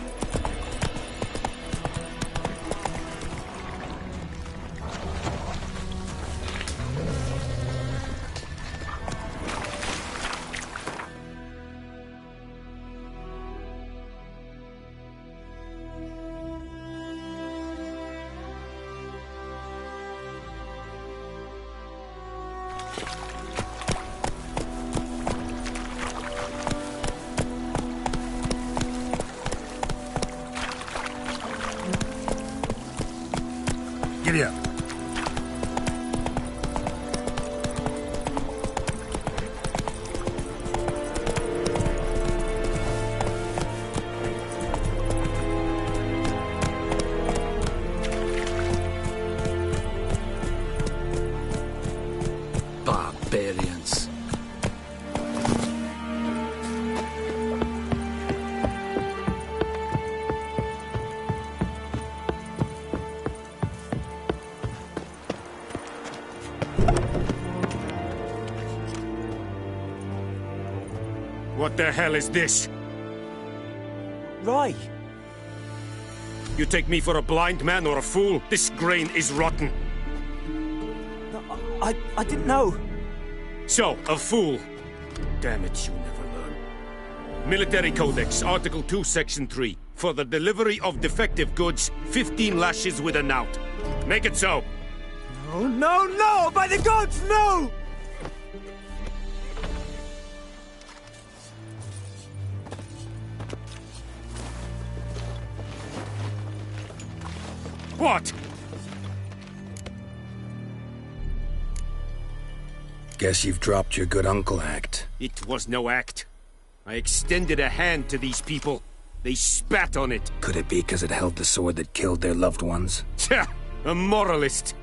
Giddy up. Barbarians. What the hell is this? Roy! You take me for a blind man or a fool? This grain is rotten. I didn't know. So, a fool. Damn it, you never learn. Military Codex, Article 2, Section 3. For the delivery of defective goods, 15 lashes with a knout. Make it so. No, no, no! By the gods, no! What? Guess you've dropped your good uncle act. It was no act. I extended a hand to these people. They spat on it. Could it be because it held the sword that killed their loved ones? Tja, a moralist.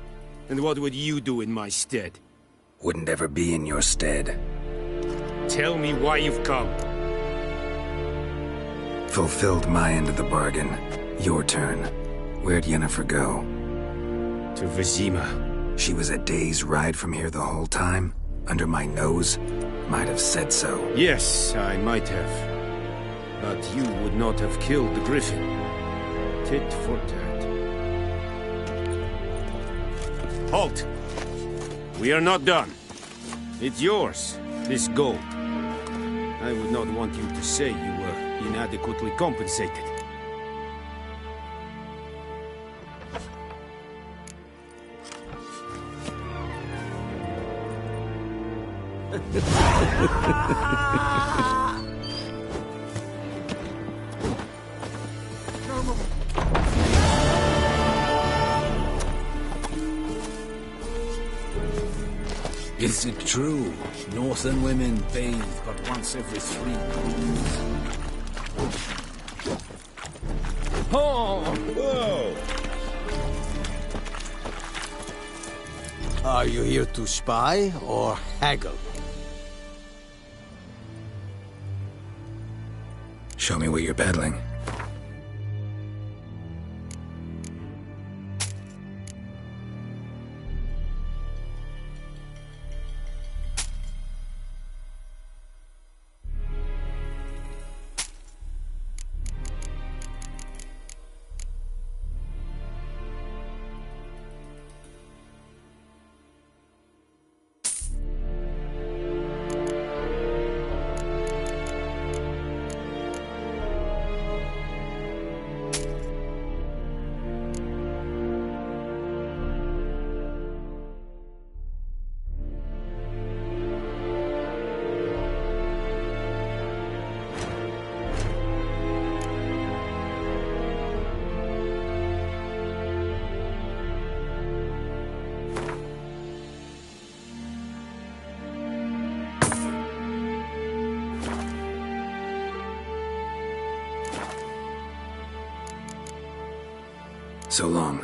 And what would you do in my stead? Wouldn't ever be in your stead. Tell me why you've come. Fulfilled my end of the bargain. Your turn. Where'd Yennefer go? To Vizima. She was a day's ride from here the whole time? Under my nose? Might have said so. Yes, I might have. But you would not have killed the griffin. Tit for tat. Halt! We are not done. It's yours, this gold. I would not want you to say you were inadequately compensated. Is it true? Northern women bathe but once every 3 months. Oh! Whoa! Are you here to spy or haggle? Show me what you're peddling. So long.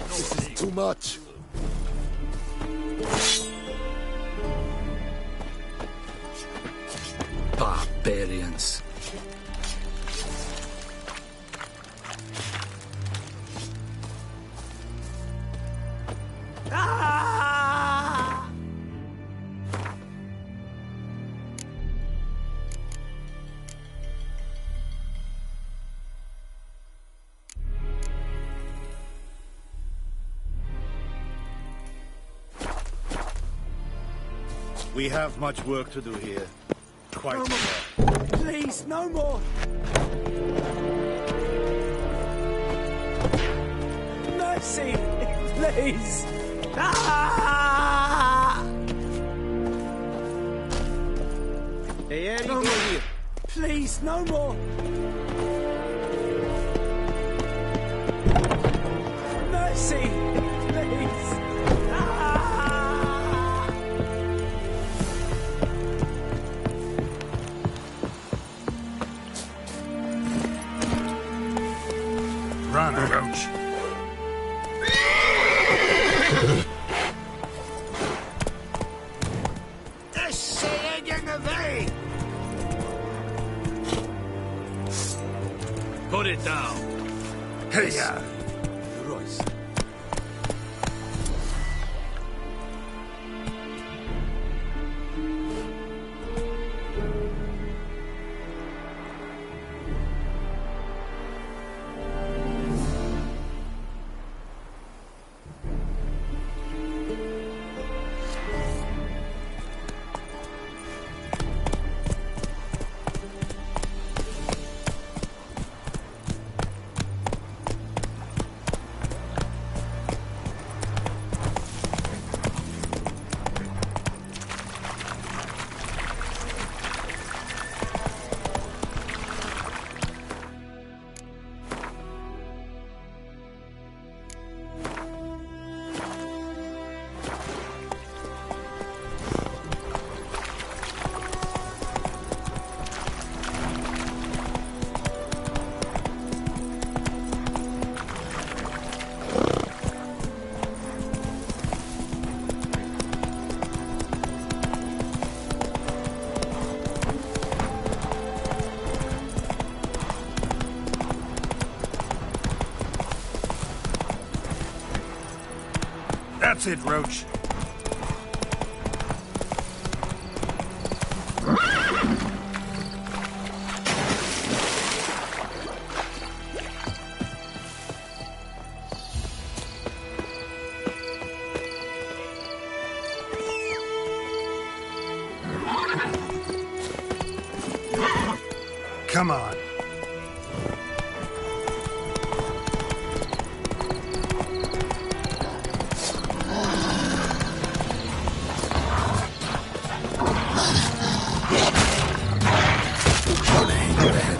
This is too much. Barbarians. We have much work to do here. Quite. No more. Please, no more. Mercy, please. Hey, Eddie, No go more. here. Please, no more. Mercy, please. Run, Roach. Put it down. Hey, Royce. That's it, Roach. Come on.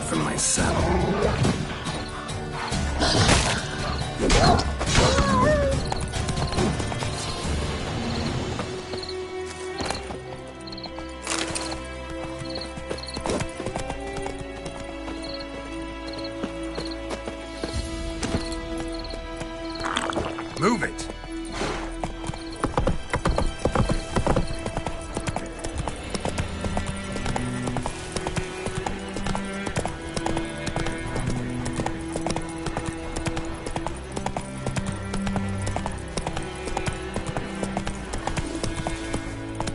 From my saddle. Move it.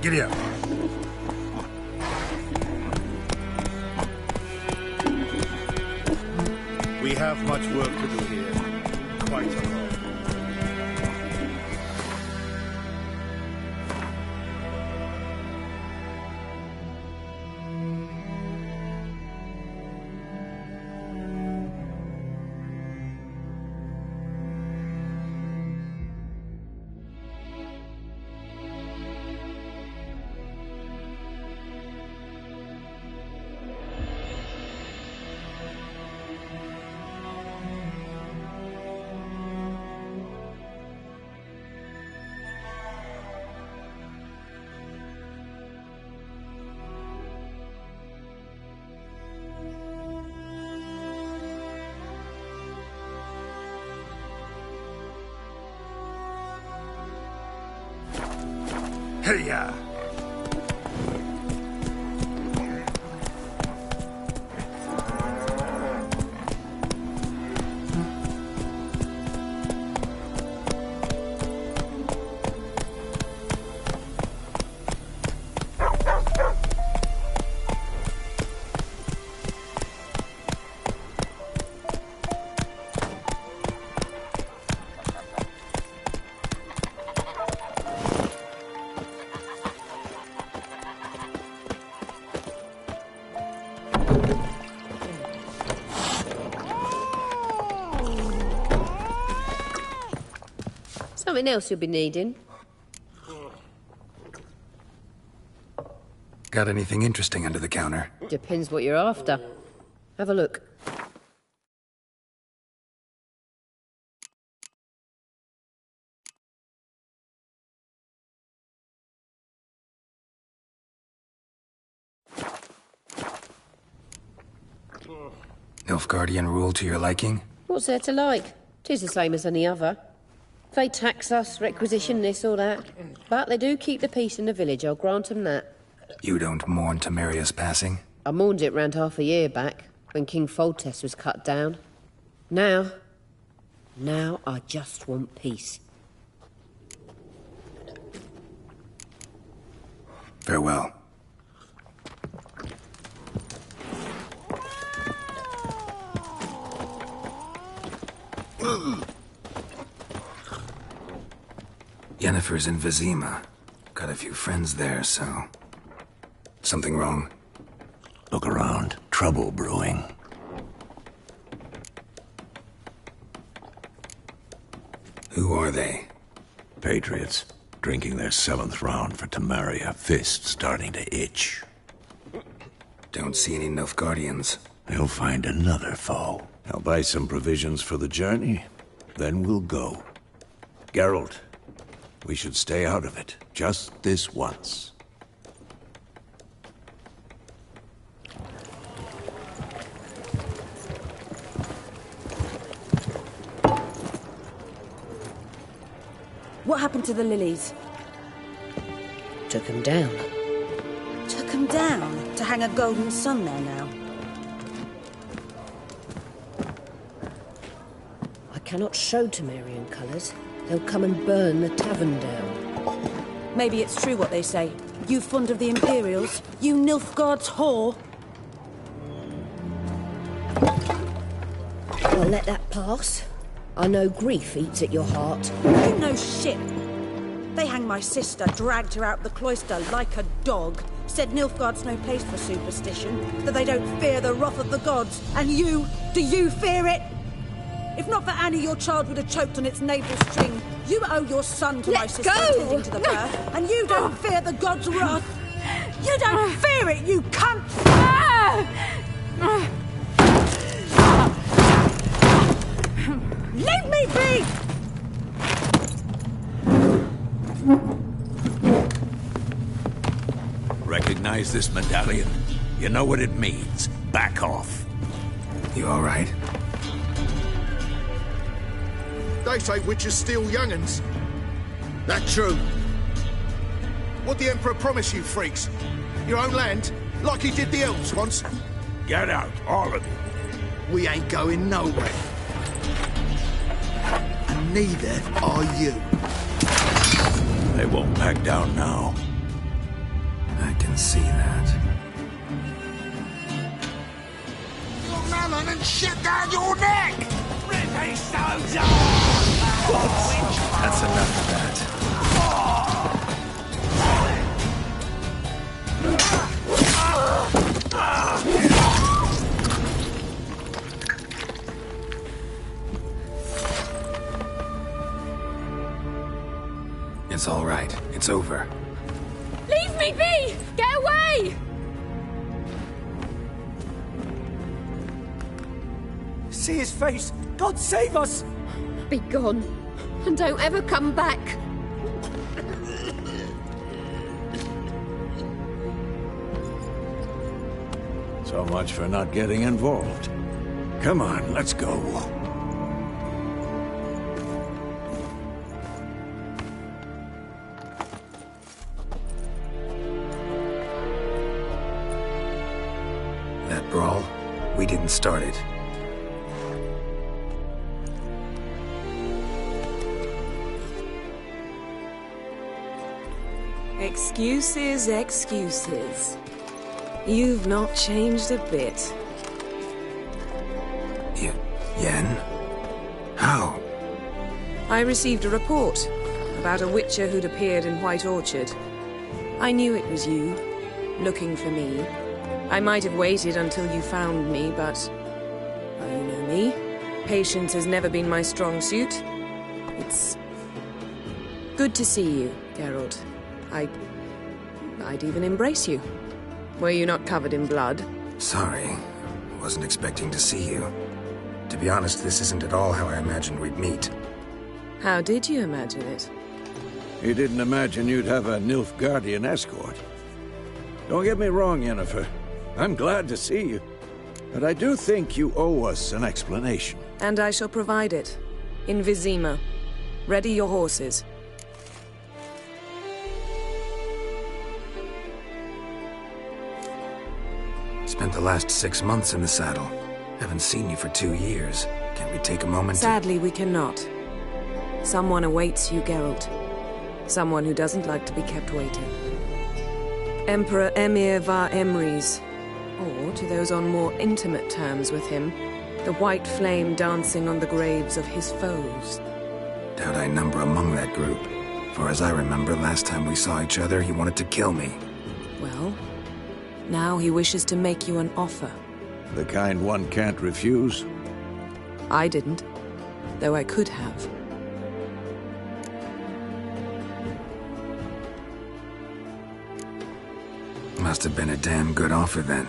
Giddy up. We have much work to do here. Quite a lot. Hey-ya! Something else you'll be needing. Got anything interesting under the counter? Depends what you're after. Have a look. Nilfgaardian rule to your liking? What's there to like? 'Tis the same as any other. They tax us, requisition this or that. But they do keep the peace in the village, I'll grant 'em that. You don't mourn Temeria's passing? I mourned it round half a year back, when King Foltest was cut down. Now I just want peace. Farewell. Yennefer's in Vizima. Got a few friends there, so... Something wrong? Look around. Trouble brewing. Who are they? Patriots. Drinking their 7th round for Temeria. Fist starting to itch. Don't see any Nilfgaardians. They'll find another foe. I'll buy some provisions for the journey. Then we'll go. Geralt, we should stay out of it. Just this once. What happened to the lilies? Took 'em down. Took 'em down to hang a golden sun there now. I cannot show Temerian colours. They'll come and burn the tavern down. Maybe it's true what they say. You fond of the Imperials? You Nilfgaard's whore? I'll let that pass. I know grief eats at your heart. You know shit. They hanged my sister, dragged her out the cloister like a dog. Said Nilfgaard's no place for superstition, that they don't fear the wrath of the gods. And you, do you fear it? If not for Annie, your child would have choked on its navel string. You owe your son to my sister attending to the birth, and you don't fear the gods' wrath. You don't fear it, you cunt! Leave me be! Recognize this medallion? You know what it means. Back off. You all right? They say witches steal young'uns. That true? What the Emperor promise you, freaks? Your own land? Like he did the elves once? Get out, all of you. We ain't going nowhere. And neither are you. They won't back down now. I can see that. Your melon and shit down your neck! Rippy soldier! That's enough of that. It's all right. It's over. Leave me be! Get away! See his face! God save us! Be gone, and don't ever come back. So much for not getting involved. Come on, let's go. We didn't start it. Excuses, excuses. You've not changed a bit. Yen? How? I received a report about a witcher who'd appeared in White Orchard. I knew it was you, looking for me. I might have waited until you found me, but... well, you know me. Patience has never been my strong suit. It's... good to see you, Geralt. I'd even embrace you. Were you not covered in blood? Sorry. Wasn't expecting to see you. To be honest, this isn't at all how I imagined we'd meet. How did you imagine it? You didn't imagine you'd have a Nilfgaardian escort. Don't get me wrong, Yennefer. I'm glad to see you. But I do think you owe us an explanation. And I shall provide it. In Vizima. Ready your horses. Spent the last 6 months in the saddle. Haven't seen you for 2 years. Can't we take a moment Sadly, we cannot. Someone awaits you, Geralt. Someone who doesn't like to be kept waiting. Emperor Emir var Emrys. Or, to those on more intimate terms with him, the white flame dancing on the graves of his foes. Doubt I number among that group. For as I remember, last time we saw each other, he wanted to kill me. Well, now he wishes to make you an offer. The kind one can't refuse? I didn't, though I could have. Must have been a damn good offer then.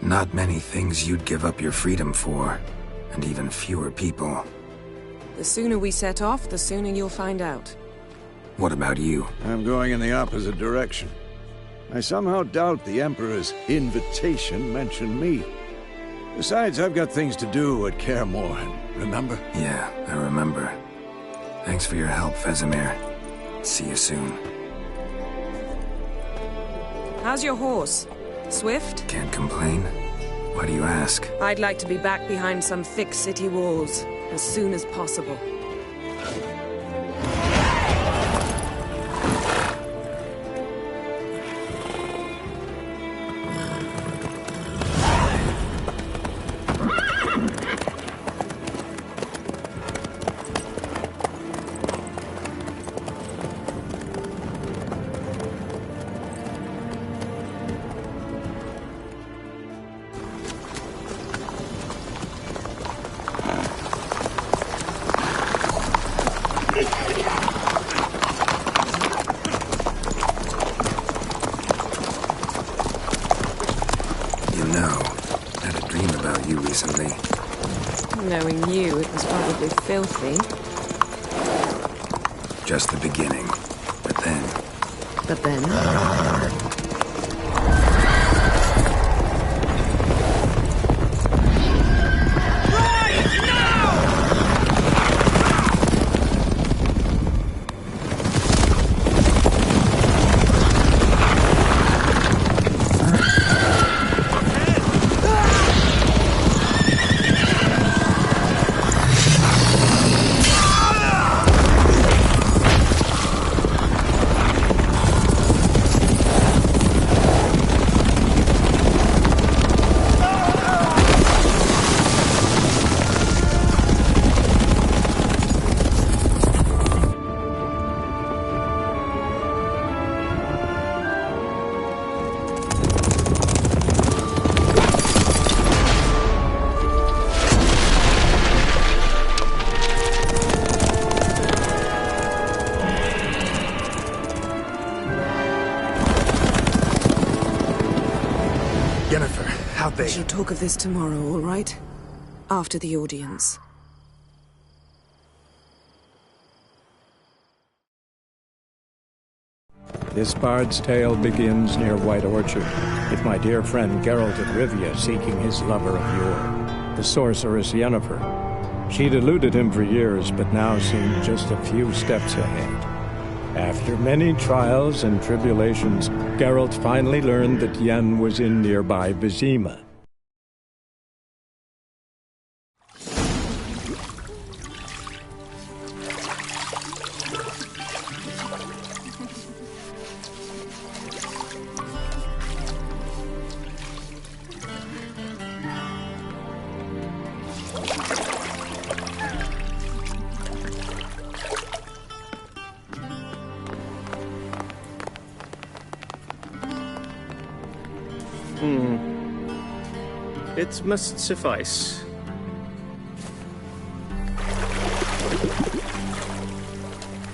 Not many things you'd give up your freedom for, and even fewer people. The sooner we set off, the sooner you'll find out. What about you? I'm going in the opposite direction. I somehow doubt the Emperor's invitation mentioned me. Besides, I've got things to do at Kaer Morhen, remember? Yeah, I remember. Thanks for your help, Vesemir. See you soon. How's your horse? Swift? Can't complain. Why do you ask? I'd like to be back behind some thick city walls, as soon as possible. Knowing you, it was probably filthy. Just the beginning. But then... But then? We shall talk of this tomorrow, all right? After the audience. This bard's tale begins near White Orchard, with my dear friend Geralt of Rivia seeking his lover of yore, the sorceress Yennefer. She'd eluded him for years, but now seemed just a few steps ahead. After many trials and tribulations, Geralt finally learned that Yen was in nearby Vizima. It must suffice.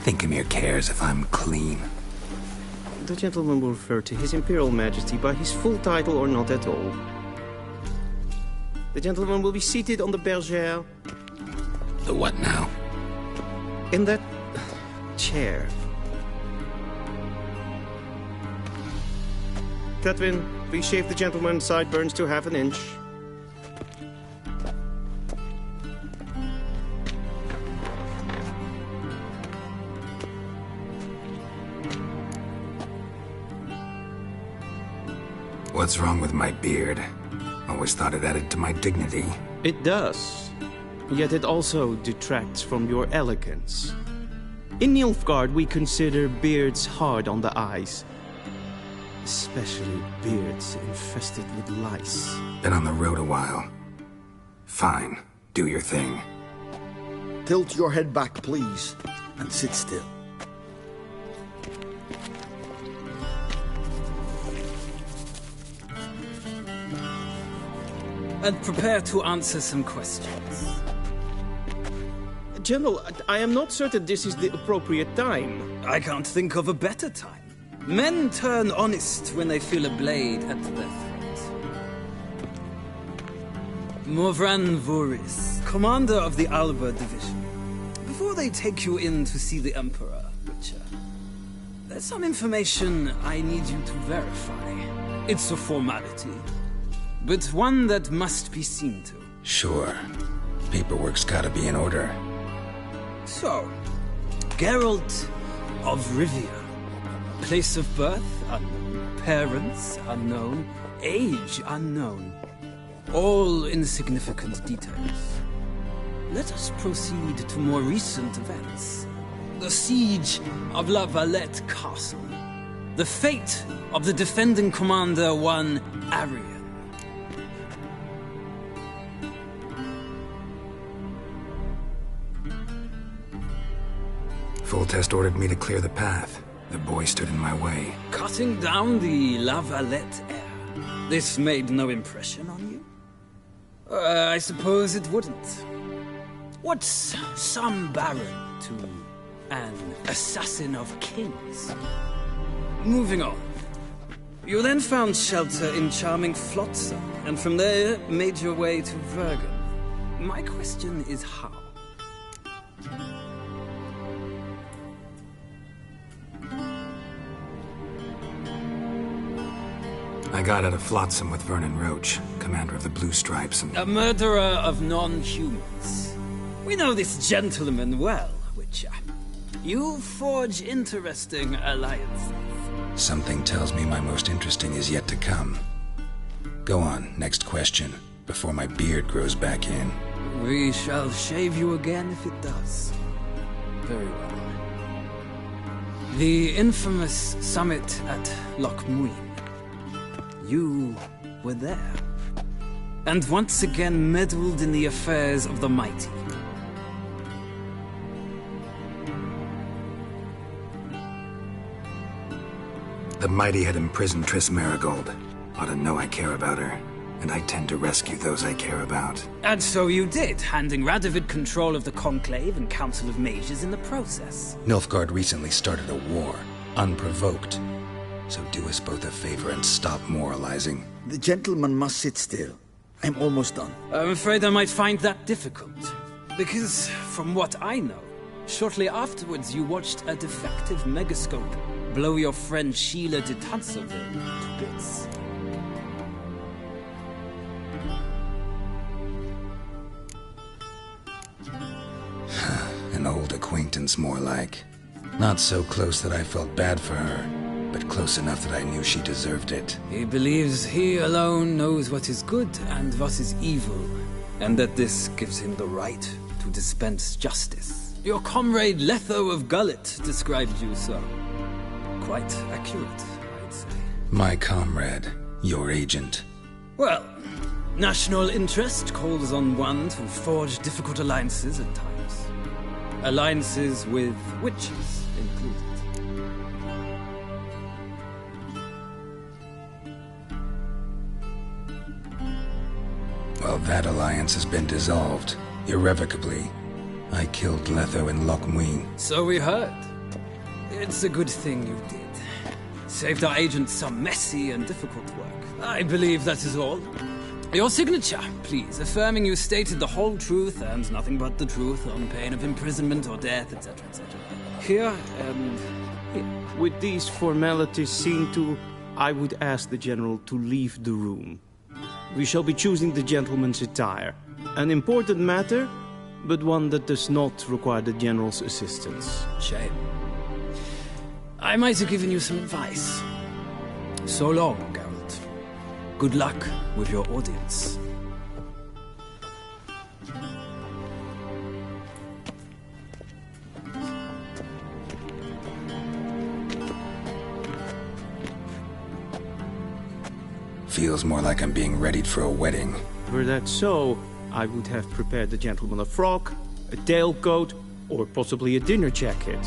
Think Emir cares if I'm clean? The gentleman will refer to His Imperial Majesty by his full title or not at all. The gentleman will be seated on the bergère. The what now? In that chair. Tatwin, please shave the gentleman's sideburns to half an inch. What's wrong with my beard? Always thought it added to my dignity. It does. Yet it also detracts from your elegance. In Nilfgaard, we consider beards hard on the eyes. Especially beards infested with lice. Been on the road a while. Fine. Do your thing. Tilt your head back, please, and sit still. And prepare to answer some questions. General, I am not certain this is the appropriate time. I can't think of a better time. Men turn honest when they feel a blade at their throat. Morvran Voris, commander of the Alba Division. Before they take you in to see the Emperor, Witcher, there's some information I need you to verify. It's a formality, but one that must be seen to. Sure. Paperwork's gotta be in order. So, Geralt of Rivia. Place of birth unknown. Parents unknown. Age unknown. All insignificant details. Let us proceed to more recent events. The siege of La Valette Castle. The fate of the defending commander, one Arian. Full Test ordered me to clear the path. The boy stood in my way. Cutting down the La Valette heir. This made no impression on you? I suppose it wouldn't. What's some baron to an assassin of kings? Moving on. You then found shelter in charming Flotsam, and from there made your way to Vergen. My question is how? I got out of Flotsam with Vernon Roach, commander of the Blue Stripes, and... A murderer of non-humans. We know this gentleman well, Witcher. You forge interesting alliances. Something tells me my most interesting is yet to come. Go on, next question, before my beard grows back in. We shall shave you again if it does. Very well. The infamous summit at Loch Muin. You were there. And once again meddled in the affairs of the mighty. The mighty had imprisoned Triss Marigold. Ought to know I care about her. And I tend to rescue those I care about. And so you did, handing Radovid control of the Conclave and Council of Mages in the process. Nilfgaard recently started a war, unprovoked. So do us both a favor and stop moralizing. The gentleman must sit still. I'm almost done. I'm afraid I might find that difficult. Because, from what I know, shortly afterwards you watched a defective megascope blow your friend Sheila de Tanserville to bits. An old acquaintance, more like. Not so close that I felt bad for her, but close enough that I knew she deserved it. He believes he alone knows what is good and what is evil, and that this gives him the right to dispense justice. Your comrade Letho of Gullet described you so. Quite accurate, I'd say. My comrade, your agent. Well, national interest calls on one to forge difficult alliances at times. Alliances with witches included. Well, that alliance has been dissolved. Irrevocably. I killed Letho in Loch Muin. So we heard. It's a good thing you did. Saved our agents some messy and difficult work. I believe that is all. Your signature, please, affirming you stated the whole truth and nothing but the truth on pain of imprisonment or death, etc., etc. Here, and here. With these formalities seen to, I would ask the General to leave the room. We shall be choosing the gentleman's attire. An important matter, but one that does not require the General's assistance. Shame. I might have given you some advice. So long, Geralt. Good luck with your audience. Feels more like I'm being readied for a wedding. Were that so, I would have prepared the gentleman a frock, a tailcoat, or possibly a dinner jacket.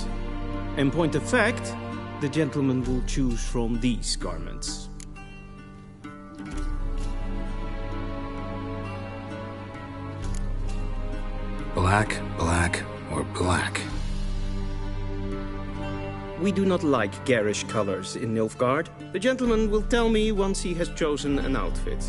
In point of fact, the gentleman will choose from these garments. Black, black, or black? We do not like garish colors in Nilfgaard. The gentleman will tell me once he has chosen an outfit.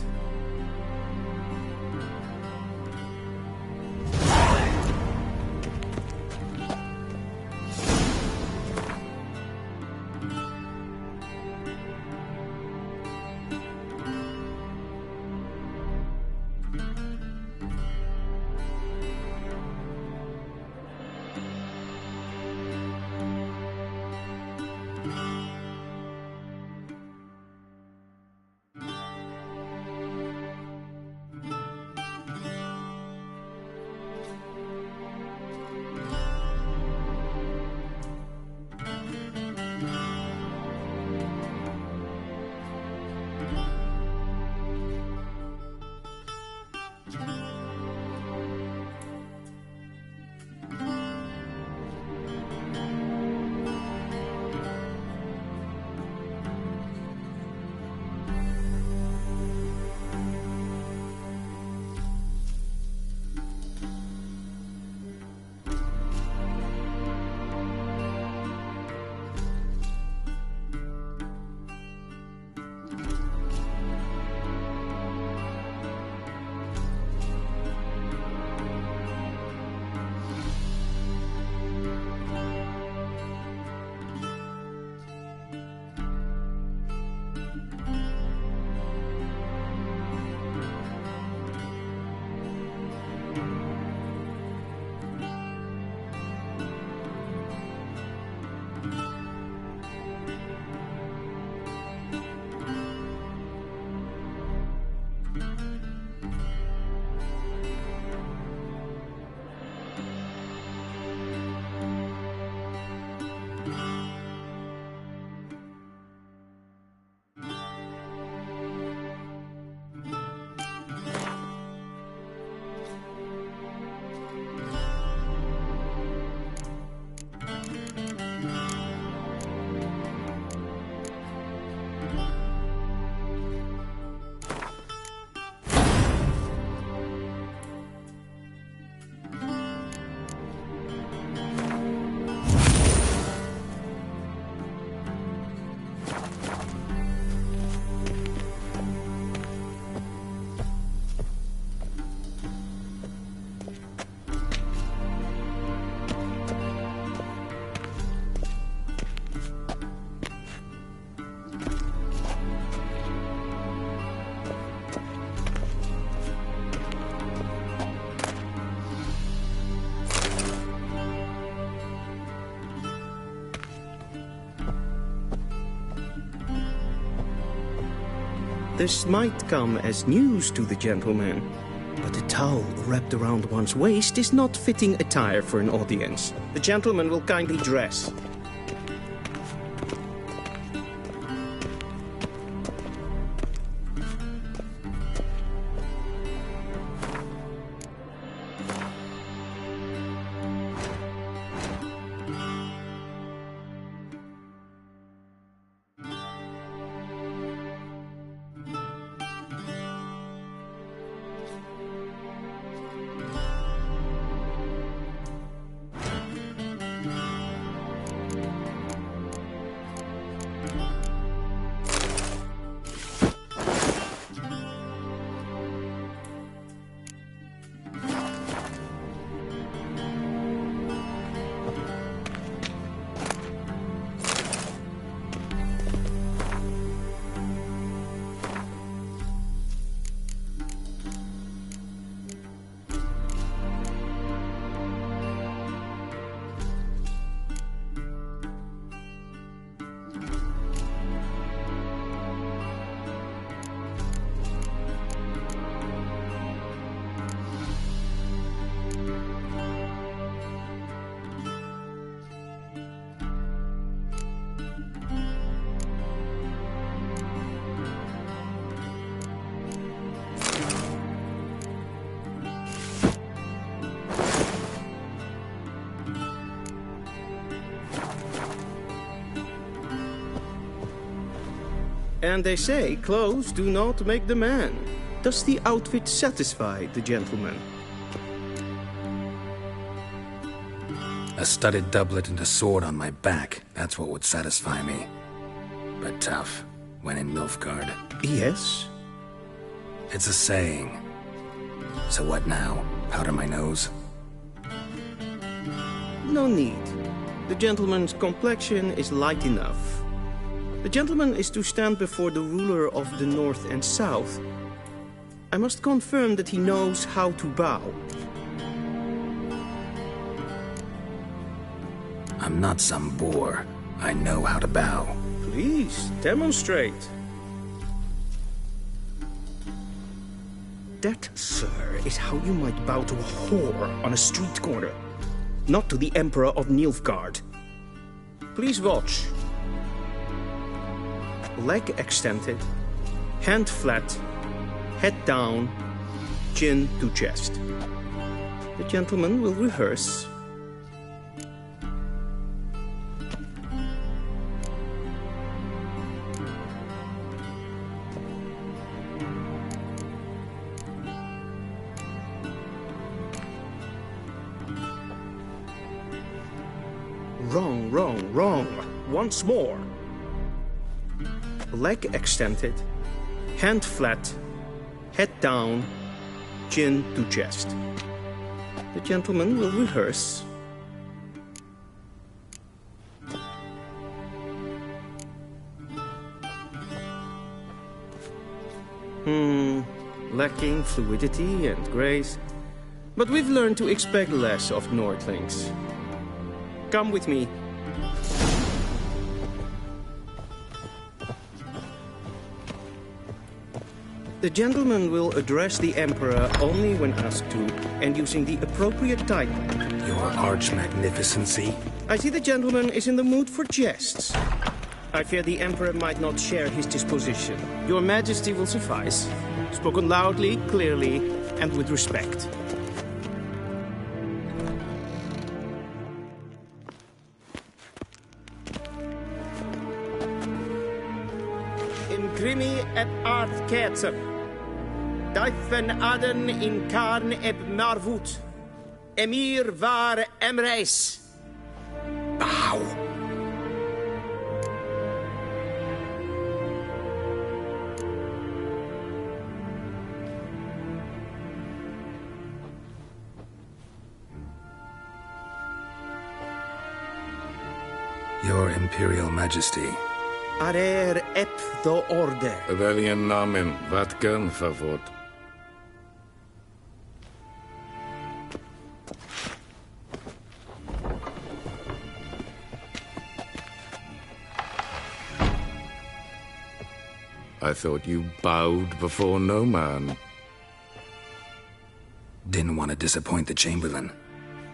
This might come as news to the gentleman, but a towel wrapped around one's waist is not fitting attire for an audience. The gentleman will kindly dress. And they say clothes do not make the man. Does the outfit satisfy the gentleman? A studded doublet and a sword on my back, that's what would satisfy me. But tough, when in Nilfgaard. Yes? It's a saying. So what now? Powder my nose? No need. The gentleman's complexion is light enough. The gentleman is to stand before the ruler of the North and South. I must confirm that he knows how to bow. I'm not some boor. I know how to bow. Please, demonstrate. That, sir, is how you might bow to a whore on a street corner. Not to the Emperor of Nilfgaard. Please watch. Leg extended, hand flat, head down, chin to chest. The gentleman will rehearse. Wrong, wrong, wrong. Once more. Leg extended, hand flat, head down, chin to chest. The gentleman will rehearse. Lacking fluidity and grace. But we've learned to expect less of Nordlings. Come with me. The gentleman will address the Emperor only when asked to, and using the appropriate title. Your Arch-Magnificency? I see the gentleman is in the mood for jests. I fear the Emperor might not share his disposition. Your Majesty will suffice. Spoken loudly, clearly, and with respect. Ingrimi et art kerzen. Duifen aden in karn eb marvoet. Emir var emreis. Bow. Your Imperial Majesty. Arer ep the orde. Welchen Namen? Wat gern verwort? I thought you bowed before no man. Didn't want to disappoint the Chamberlain.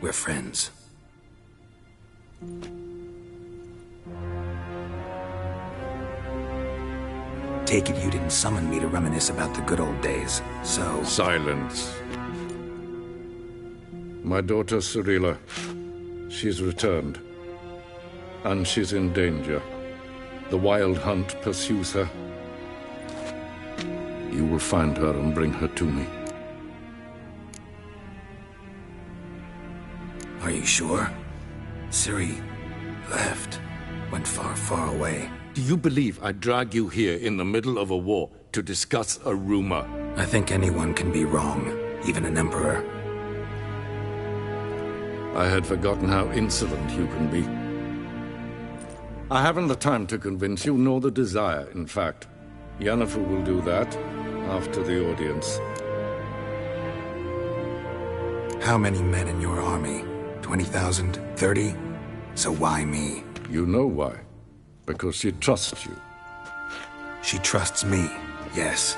We're friends. Take it you didn't summon me to reminisce about the good old days, so... Silence. My daughter Cyrilla, she's returned. And she's in danger. The Wild Hunt pursues her. You will find her and bring her to me. Are you sure? Ciri left. Went far, far away. Do you believe I'd drag you here in the middle of a war to discuss a rumor? I think anyone can be wrong, even an emperor. I had forgotten how insolent you can be. I haven't the time to convince you, nor the desire, in fact. Yennefer will do that after the audience. How many men in your army? 20,000? 30? So why me? You know why. Because she trusts you. She trusts me, yes.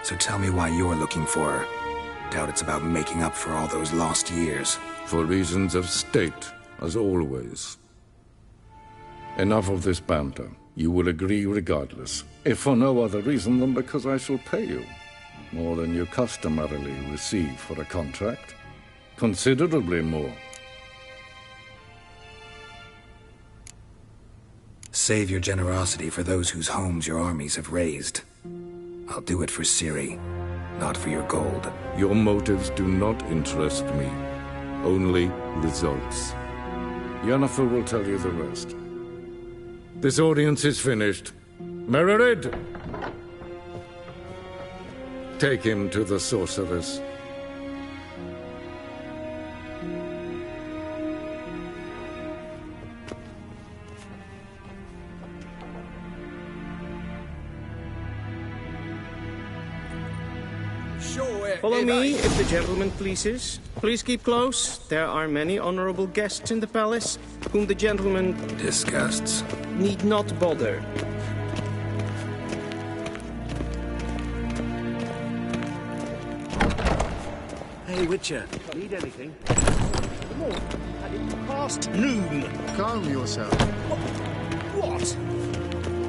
So tell me why you're looking for her. Doubt it's about making up for all those lost years. For reasons of state, as always. Enough of this banter. You will agree regardless, if for no other reason than because I shall pay you. More than you customarily receive for a contract. Considerably more. Save your generosity for those whose homes your armies have razed. I'll do it for Ciri, not for your gold. Your motives do not interest me. Only results. Yennefer will tell you the rest. This audience is finished. Mererid! Take him to the sorceress. Follow me, if the gentleman pleases. Please keep close. There are many honorable guests in the palace, whom the gentleman... disgusts. ...need not bother. Hey, Witcher. Need anything? Come on. Past noon. Calm yourself. What?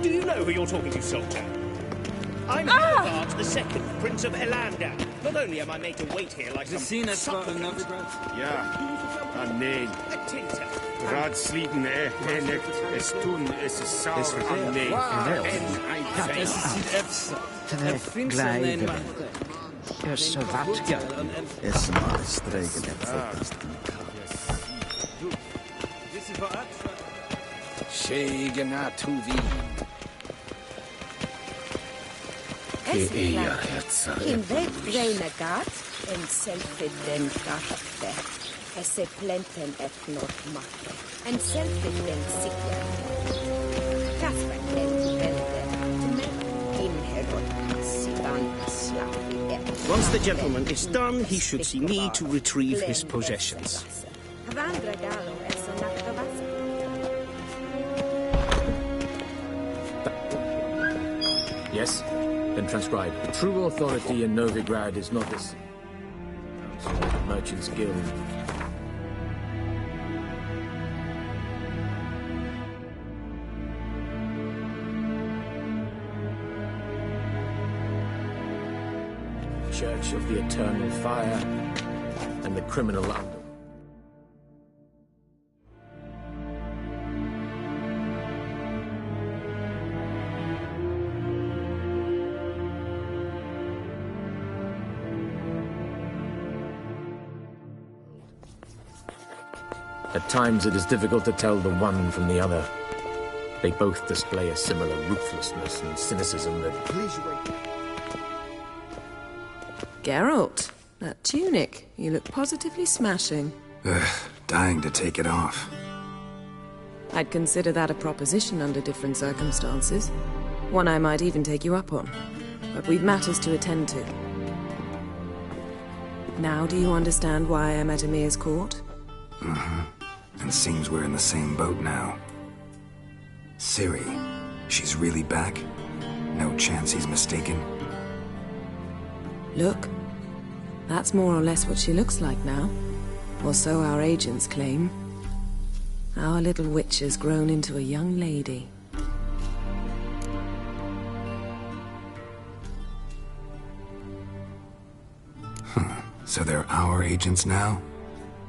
Do you know who you're talking to, soldier? I'm Eldard the Second, Prince of Elander. Not only am I made to wait here like some supplicant... Ja, en nee. Raad sliten en es tun es saur en nee. Het ziet glijden. Er så vacker. Es mal stregen Schegena tuvi. In weg reine gat en selfe den gafte. Esse plenten et not makke. En selfe den sikre. Kasper den velde. In herod sidan slavi et. Once the gentleman is done, he should see me to retrieve his possessions. Yes? Then transcribe. The true authority in Novigrad is not this... Merchants Guild. Church of the Eternal Fire and the Criminal Under. At times it is difficult to tell the one from the other. They both display a similar ruthlessness and cynicism that... Please wait. Geralt, that tunic. You look positively smashing. Dying to take it off. I'd consider that a proposition under different circumstances. One I might even take you up on. But we've matters to attend to. Now do you understand why I'm at Emir's court? Mm-hmm. And seems we're in the same boat now. Ciri, she's really back? No chance he's mistaken? Look, that's more or less what she looks like now. Or so our agents claim. Our little witch has grown into a young lady. So they're our agents now?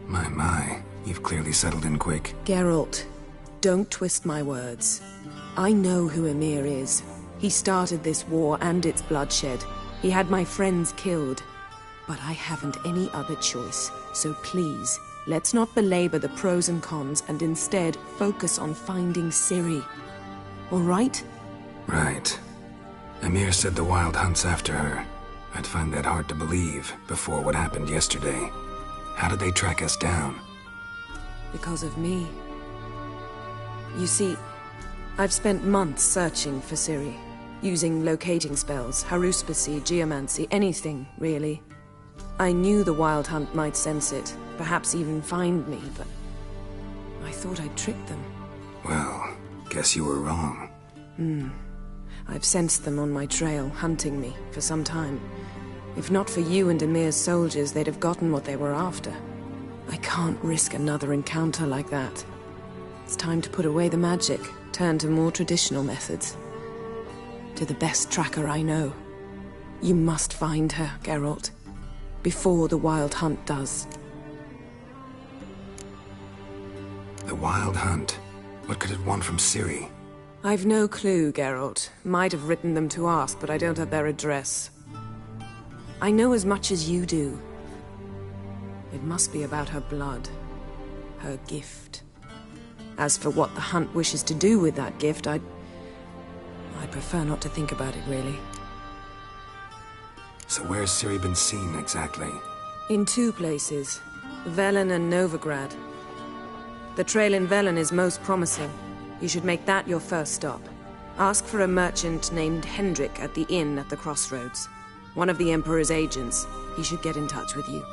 My, you've clearly settled in quick. Geralt, don't twist my words. I know who Emir is. He started this war and its bloodshed. He had my friends killed. But I haven't any other choice. So please, let's not belabor the pros and cons and instead focus on finding Ciri. All right? Right. Emir said the Wild Hunt's after her. I'd find that hard to believe before what happened yesterday. How did they track us down? Because of me. You see, I've spent months searching for Ciri. Using locating spells, haruspicy, geomancy, anything, really. I knew the Wild Hunt might sense it, perhaps even find me, but I thought I'd tricked them. Well, guess you were wrong. I've sensed them on my trail, hunting me, for some time. If not for you and Emir's soldiers, they'd have gotten what they were after. I can't risk another encounter like that. It's time to put away the magic, turn to more traditional methods. To the best tracker I know. You must find her, Geralt. Before the Wild Hunt does. The Wild Hunt? What could it want from Ciri? I've no clue, Geralt. Might have written them to ask, but I don't have their address. I know as much as you do. It must be about her blood. Her gift. As for what the Hunt wishes to do with that gift, I prefer not to think about it, really. So where's Ciri been seen, exactly? In 2 places. Velen and Novigrad. The trail in Velen is most promising. You should make that your first stop. Ask for a merchant named Hendrik at the inn at the crossroads. One of the Emperor's agents. He should get in touch with you.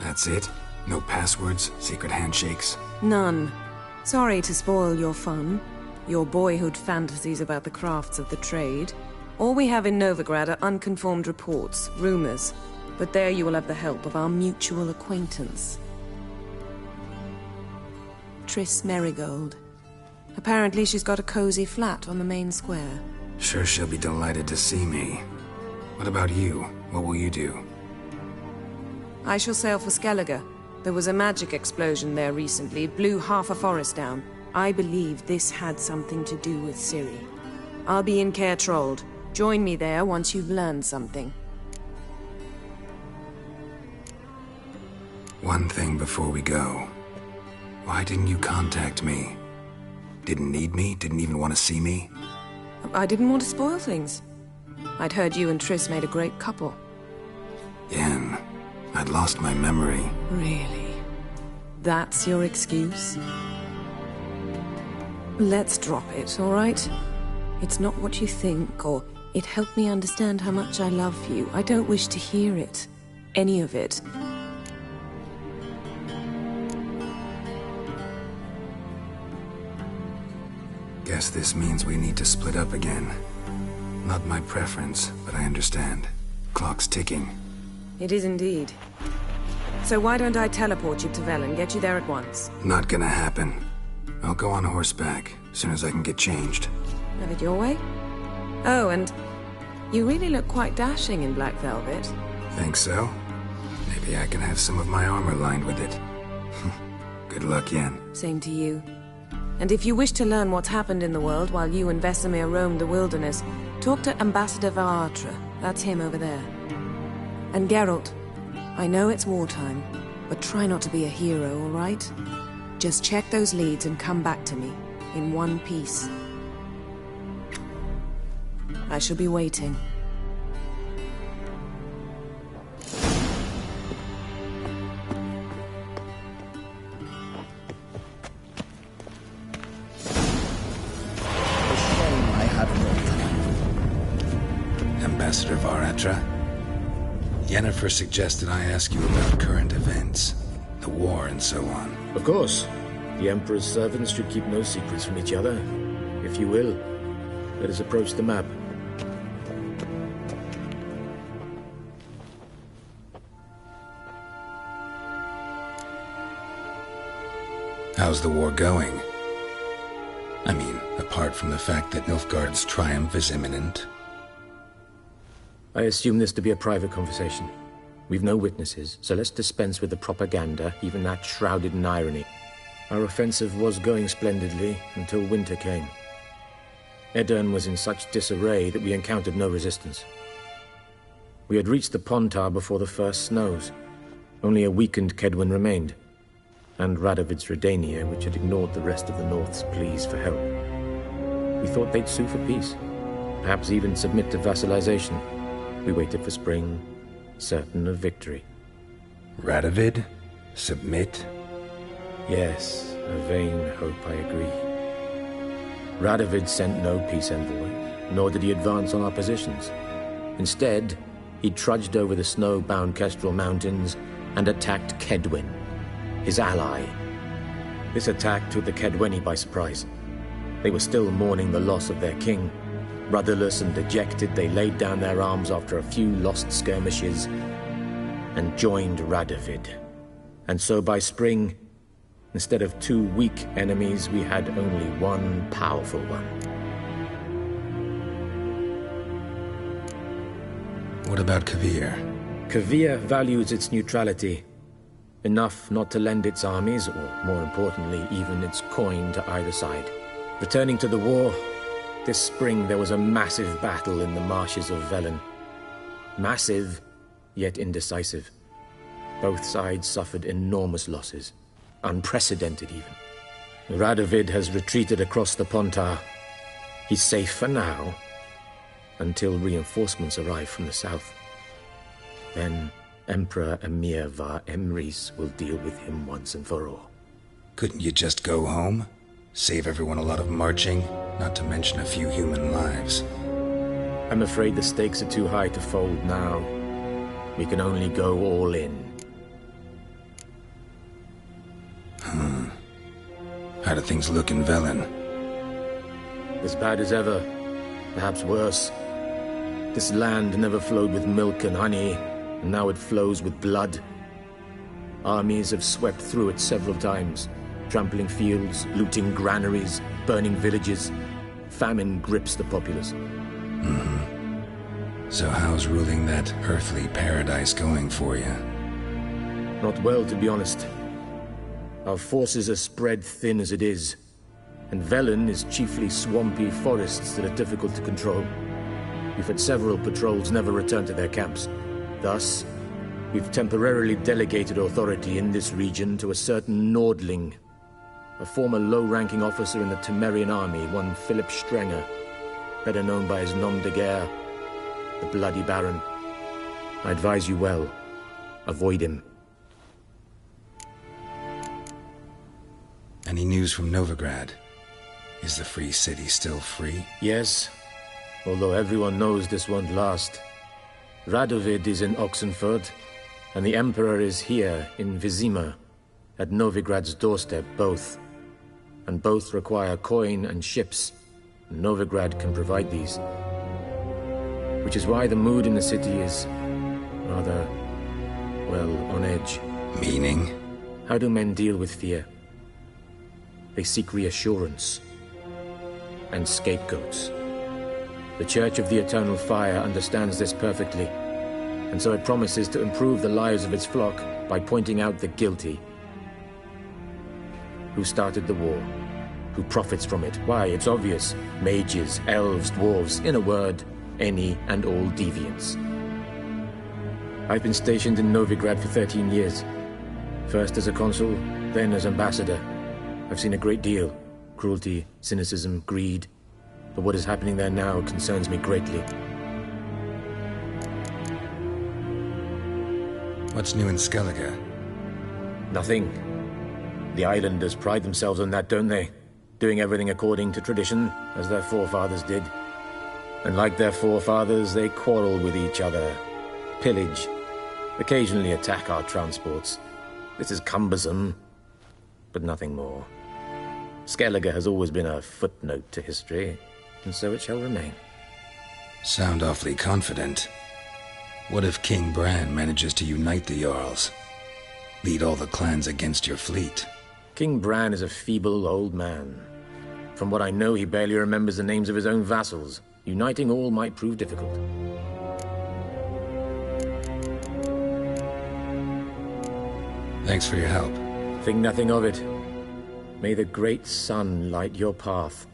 That's it? No passwords, secret handshakes? None. Sorry to spoil your fun. Your boyhood fantasies about the crafts of the trade. All we have in Novigrad are unconfirmed reports, rumors. But there you will have the help of our mutual acquaintance. Triss Merigold. Apparently she's got a cozy flat on the main square. Sure she'll be delighted to see me. What about you? What will you do? I shall sail for Skellige. There was a magic explosion there recently. It blew half a forest down. I believe this had something to do with Ciri. I'll be in Caer Trold. Join me there once you've learned something. One thing before we go. Why didn't you contact me? Didn't need me? Didn't even want to see me? I didn't want to spoil things. I'd heard you and Triss made a great couple. Yen, I'd lost my memory. Really? That's your excuse? Let's drop it, all right? It's not what you think, or it helped me understand how much I love you. I don't wish to hear it. Any of it. Guess this means we need to split up again. Not my preference, but I understand. Clock's ticking. It is indeed. So why don't I teleport you to Velen, get you there at once? Not gonna happen. I'll go on horseback, as soon as I can get changed. Have it your way? Oh, and you really look quite dashing in black velvet. Think so? Maybe I can have some of my armor lined with it. Good luck, Yen. Same to you. And if you wish to learn what's happened in the world while you and Vesemir roamed the wilderness, talk to Ambassador Varatra. That's him over there. And Geralt, I know it's wartime, but try not to be a hero, all right? Just check those leads and come back to me, in one piece. I shall be waiting. Ambassador Varatra, Yennefer suggested I ask you about current events, the war and so on. Of course. The Emperor's servants should keep no secrets from each other. If you will, let us approach the map. How's the war going? I mean, apart from the fact that Nilfgaard's triumph is imminent. I assume this to be a private conversation. We've no witnesses, so let's dispense with the propaganda, even that shrouded in irony. Our offensive was going splendidly until winter came. Edirn was in such disarray that we encountered no resistance. We had reached the Pontar before the first snows. Only a weakened Kedwen remained, and Radovid's Redania, which had ignored the rest of the North's pleas for help. We thought they'd sue for peace, perhaps even submit to vassalization. We waited for spring, certain of victory. Radovid? Submit? Yes, a vain hope, I agree. Radovid sent no peace envoy, nor did he advance on our positions. Instead, he trudged over the snow-bound Kestrel Mountains and attacked Kedwen, his ally. This attack took the Kedweni by surprise. They were still mourning the loss of their king. Rudderless and dejected, they laid down their arms after a few lost skirmishes and joined Radovid. And so by spring, instead of two weak enemies, we had only one powerful one. What about Kovir? Kovir values its neutrality, enough not to lend its armies, or more importantly, even its coin to either side. Returning to the war This spring there was a massive battle in the marshes of Velen. Massive, yet indecisive. Both sides suffered enormous losses. Unprecedented, even. Radovid has retreated across the Pontar. He's safe for now, until reinforcements arrive from the south. Then Emperor Emir var Emrys will deal with him once and for all. Couldn't you just go home? Save everyone a lot of marching, not to mention a few human lives. I'm afraid the stakes are too high to fold now. We can only go all in. How do things look in Velen? As bad as ever, perhaps worse. This land never flowed with milk and honey, and now it flows with blood. Armies have swept through it several times, trampling fields, looting granaries, burning villages. Famine grips the populace. So how's ruling that earthly paradise going for you? Not well, to be honest. Our forces are spread thin as it is, and Velen is chiefly swampy forests that are difficult to control. We've had several patrols never return to their camps. Thus, we've temporarily delegated authority in this region to a certain Nordling, a former low-ranking officer in the Temerian army, one Philip Strenger, better known by his nom de guerre, the Bloody Baron. I advise you well. Avoid him. Any news from Novigrad? Is the free city still free? Yes, although everyone knows this won't last. Radovid is in Oxenford, and the Emperor is here in Vizima, at Novigrad's doorstep, both. And both require coin and ships. Novigrad can provide these. Which is why the mood in the city is rather, well, on edge. Meaning? How do men deal with fear? They seek reassurance and scapegoats. The Church of the Eternal Fire understands this perfectly, and so it promises to improve the lives of its flock by pointing out the guilty. Who started the war? Who profits from it? Why, it's obvious. Mages, elves, dwarves, in a word, any and all deviants. I've been stationed in Novigrad for 13 years. First as a consul, then as ambassador. I've seen a great deal. Cruelty, cynicism, greed. But what is happening there now concerns me greatly. What's new in Skellige? Nothing. The islanders pride themselves on that, don't they? Doing everything according to tradition, as their forefathers did. And like their forefathers, they quarrel with each other, pillage, occasionally attack our transports. This is cumbersome, but nothing more. Skellige has always been a footnote to history, and so it shall remain. Sound awfully confident. What if King Bran manages to unite the Jarls? Lead all the clans against your fleet? King Bran is a feeble old man. From what I know, he barely remembers the names of his own vassals. Uniting all might prove difficult. Thanks for your help. Think nothing of it. May the great sun light your path.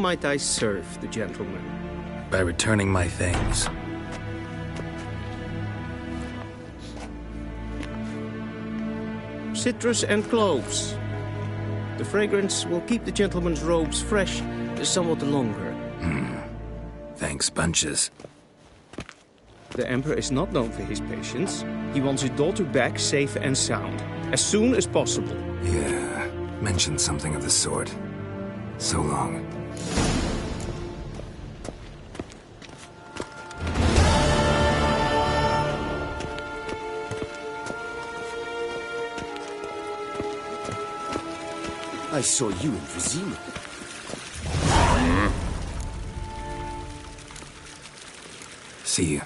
might I serve the gentleman? By returning my things. Citrus and cloves. The fragrance will keep the gentleman's robes fresh somewhat longer. Thanks, bunches. The Emperor is not known for his patience. He wants his daughter back safe and sound, as soon as possible. Yeah, mentioned something of the sort. So long. I saw you in Vizima. See you.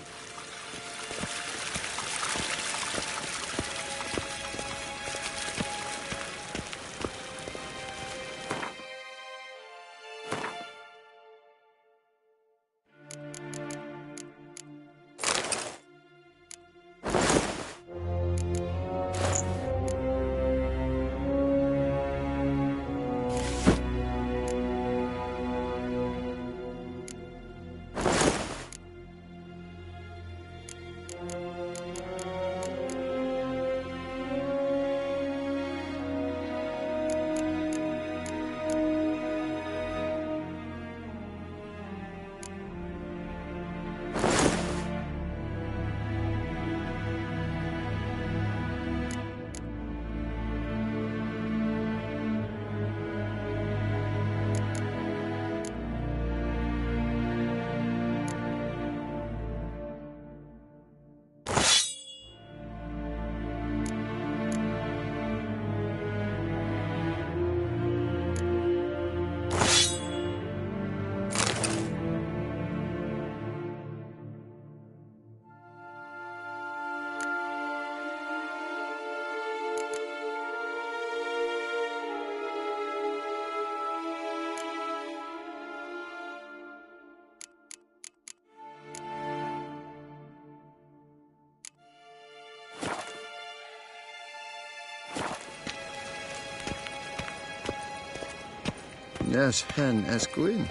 Yes, hen esquin.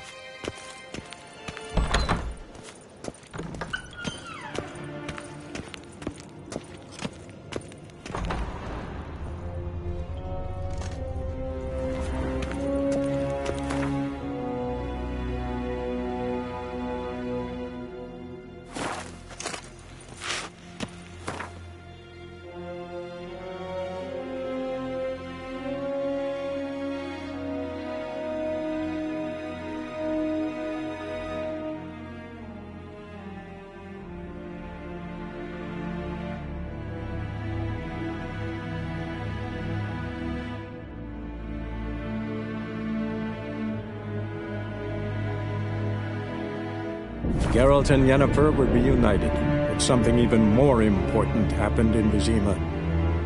Geralt and Yennefer were reunited, but something even more important happened in Vizima.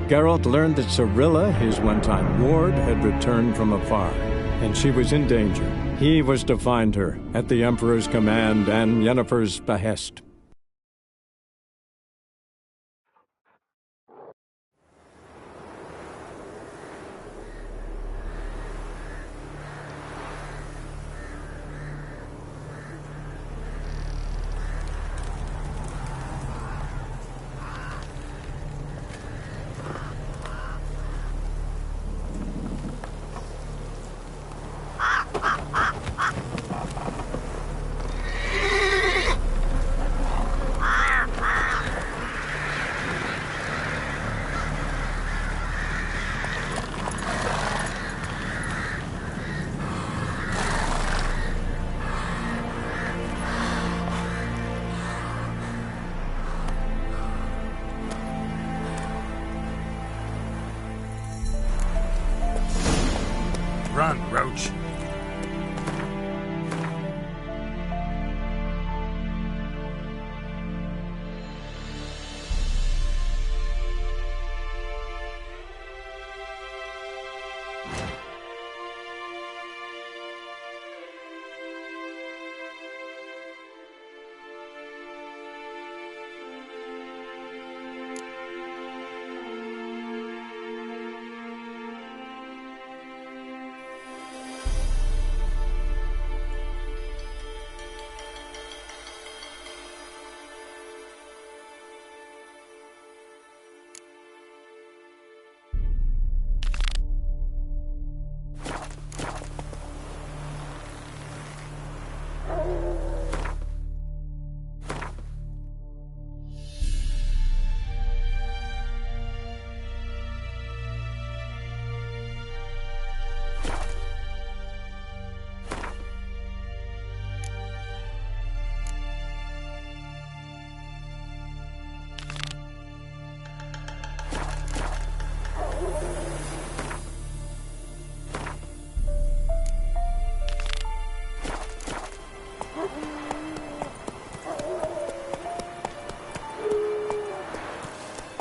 Geralt learned that Cirilla, his one-time ward, had returned from afar, and she was in danger. He was to find her, at the Emperor's command and Yennefer's behest. Run, Roach.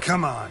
Come on.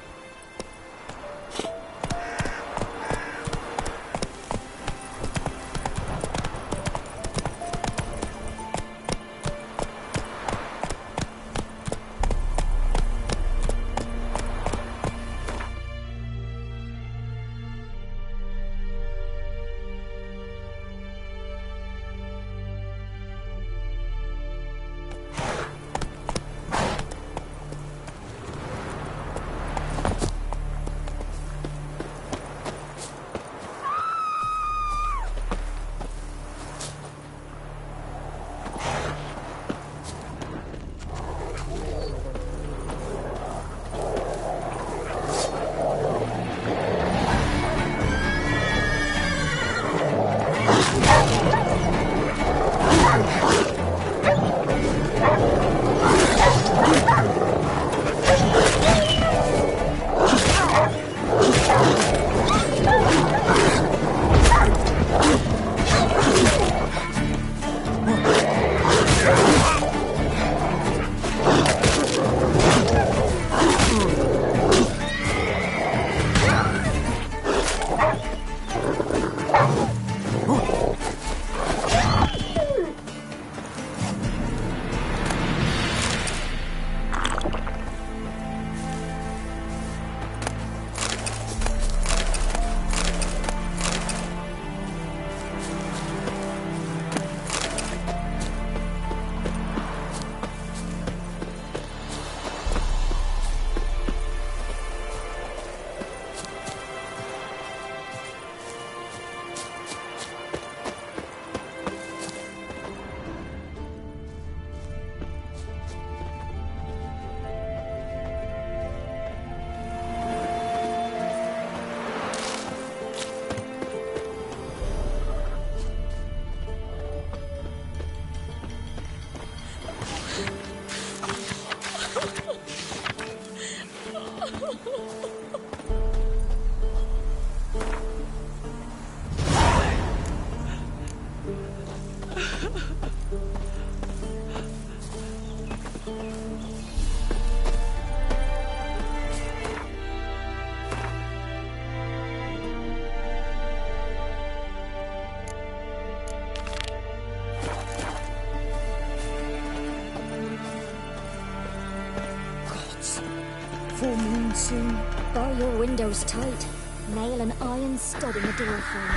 Full moon soon. Bar your windows tight. Nail an iron stud in the door frame.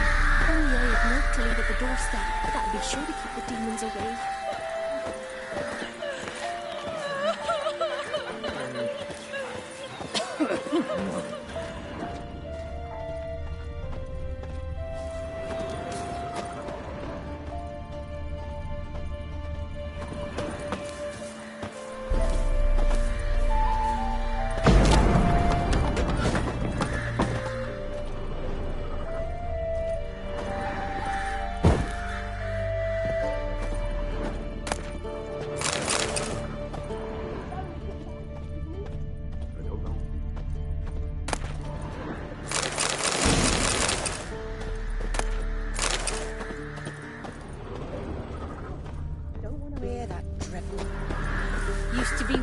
Only I have milk to leave at the doorstep. That'll be sure to keep the demons away.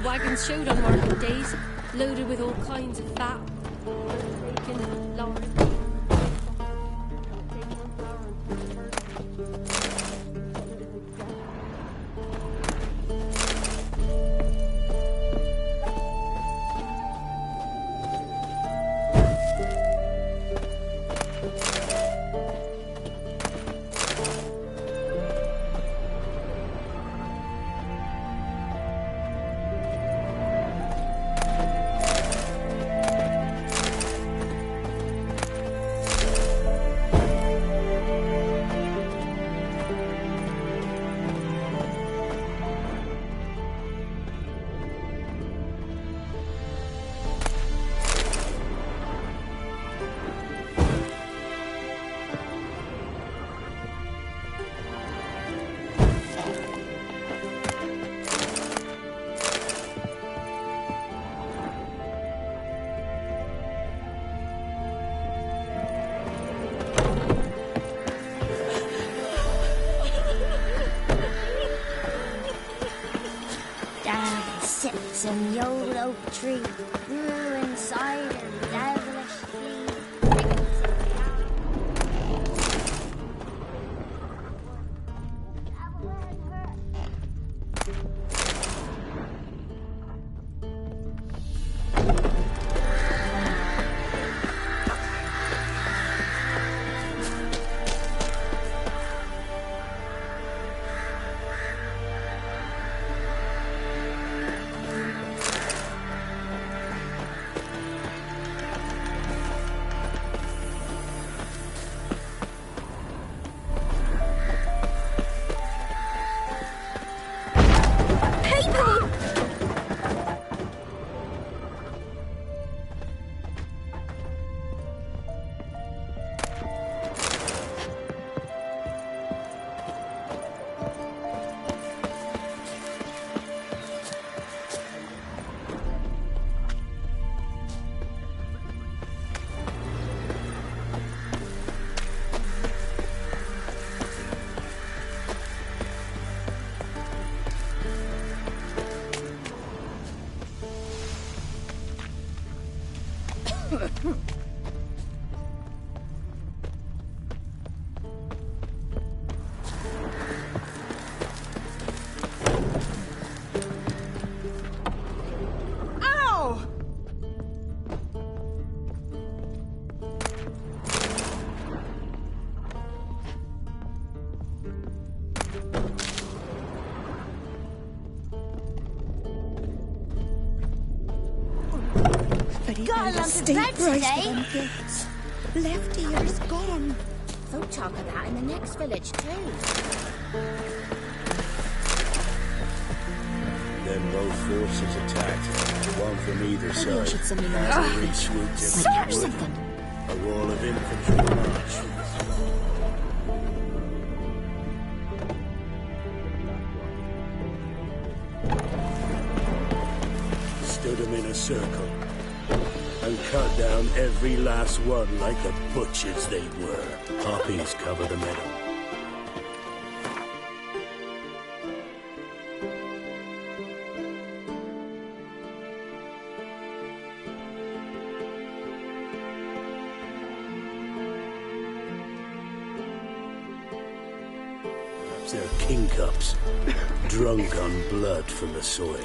Wagons showed on market days, loaded with all kinds of fat, bacon, lard. Some old oak tree grew inside a devilish tree. Got a lump of bread today. Left ear's gone. Folk talk of that in the next village too. Then both forces attacked, one from either Maybe I side. should send me on Cavalry swooped in Search from the wood. something. A wall of infantry marched. Stood them in a circle and cut down every last one like the butchers they were. Poppies cover the meadow. Perhaps they're king cups, drunk on blood from the soil.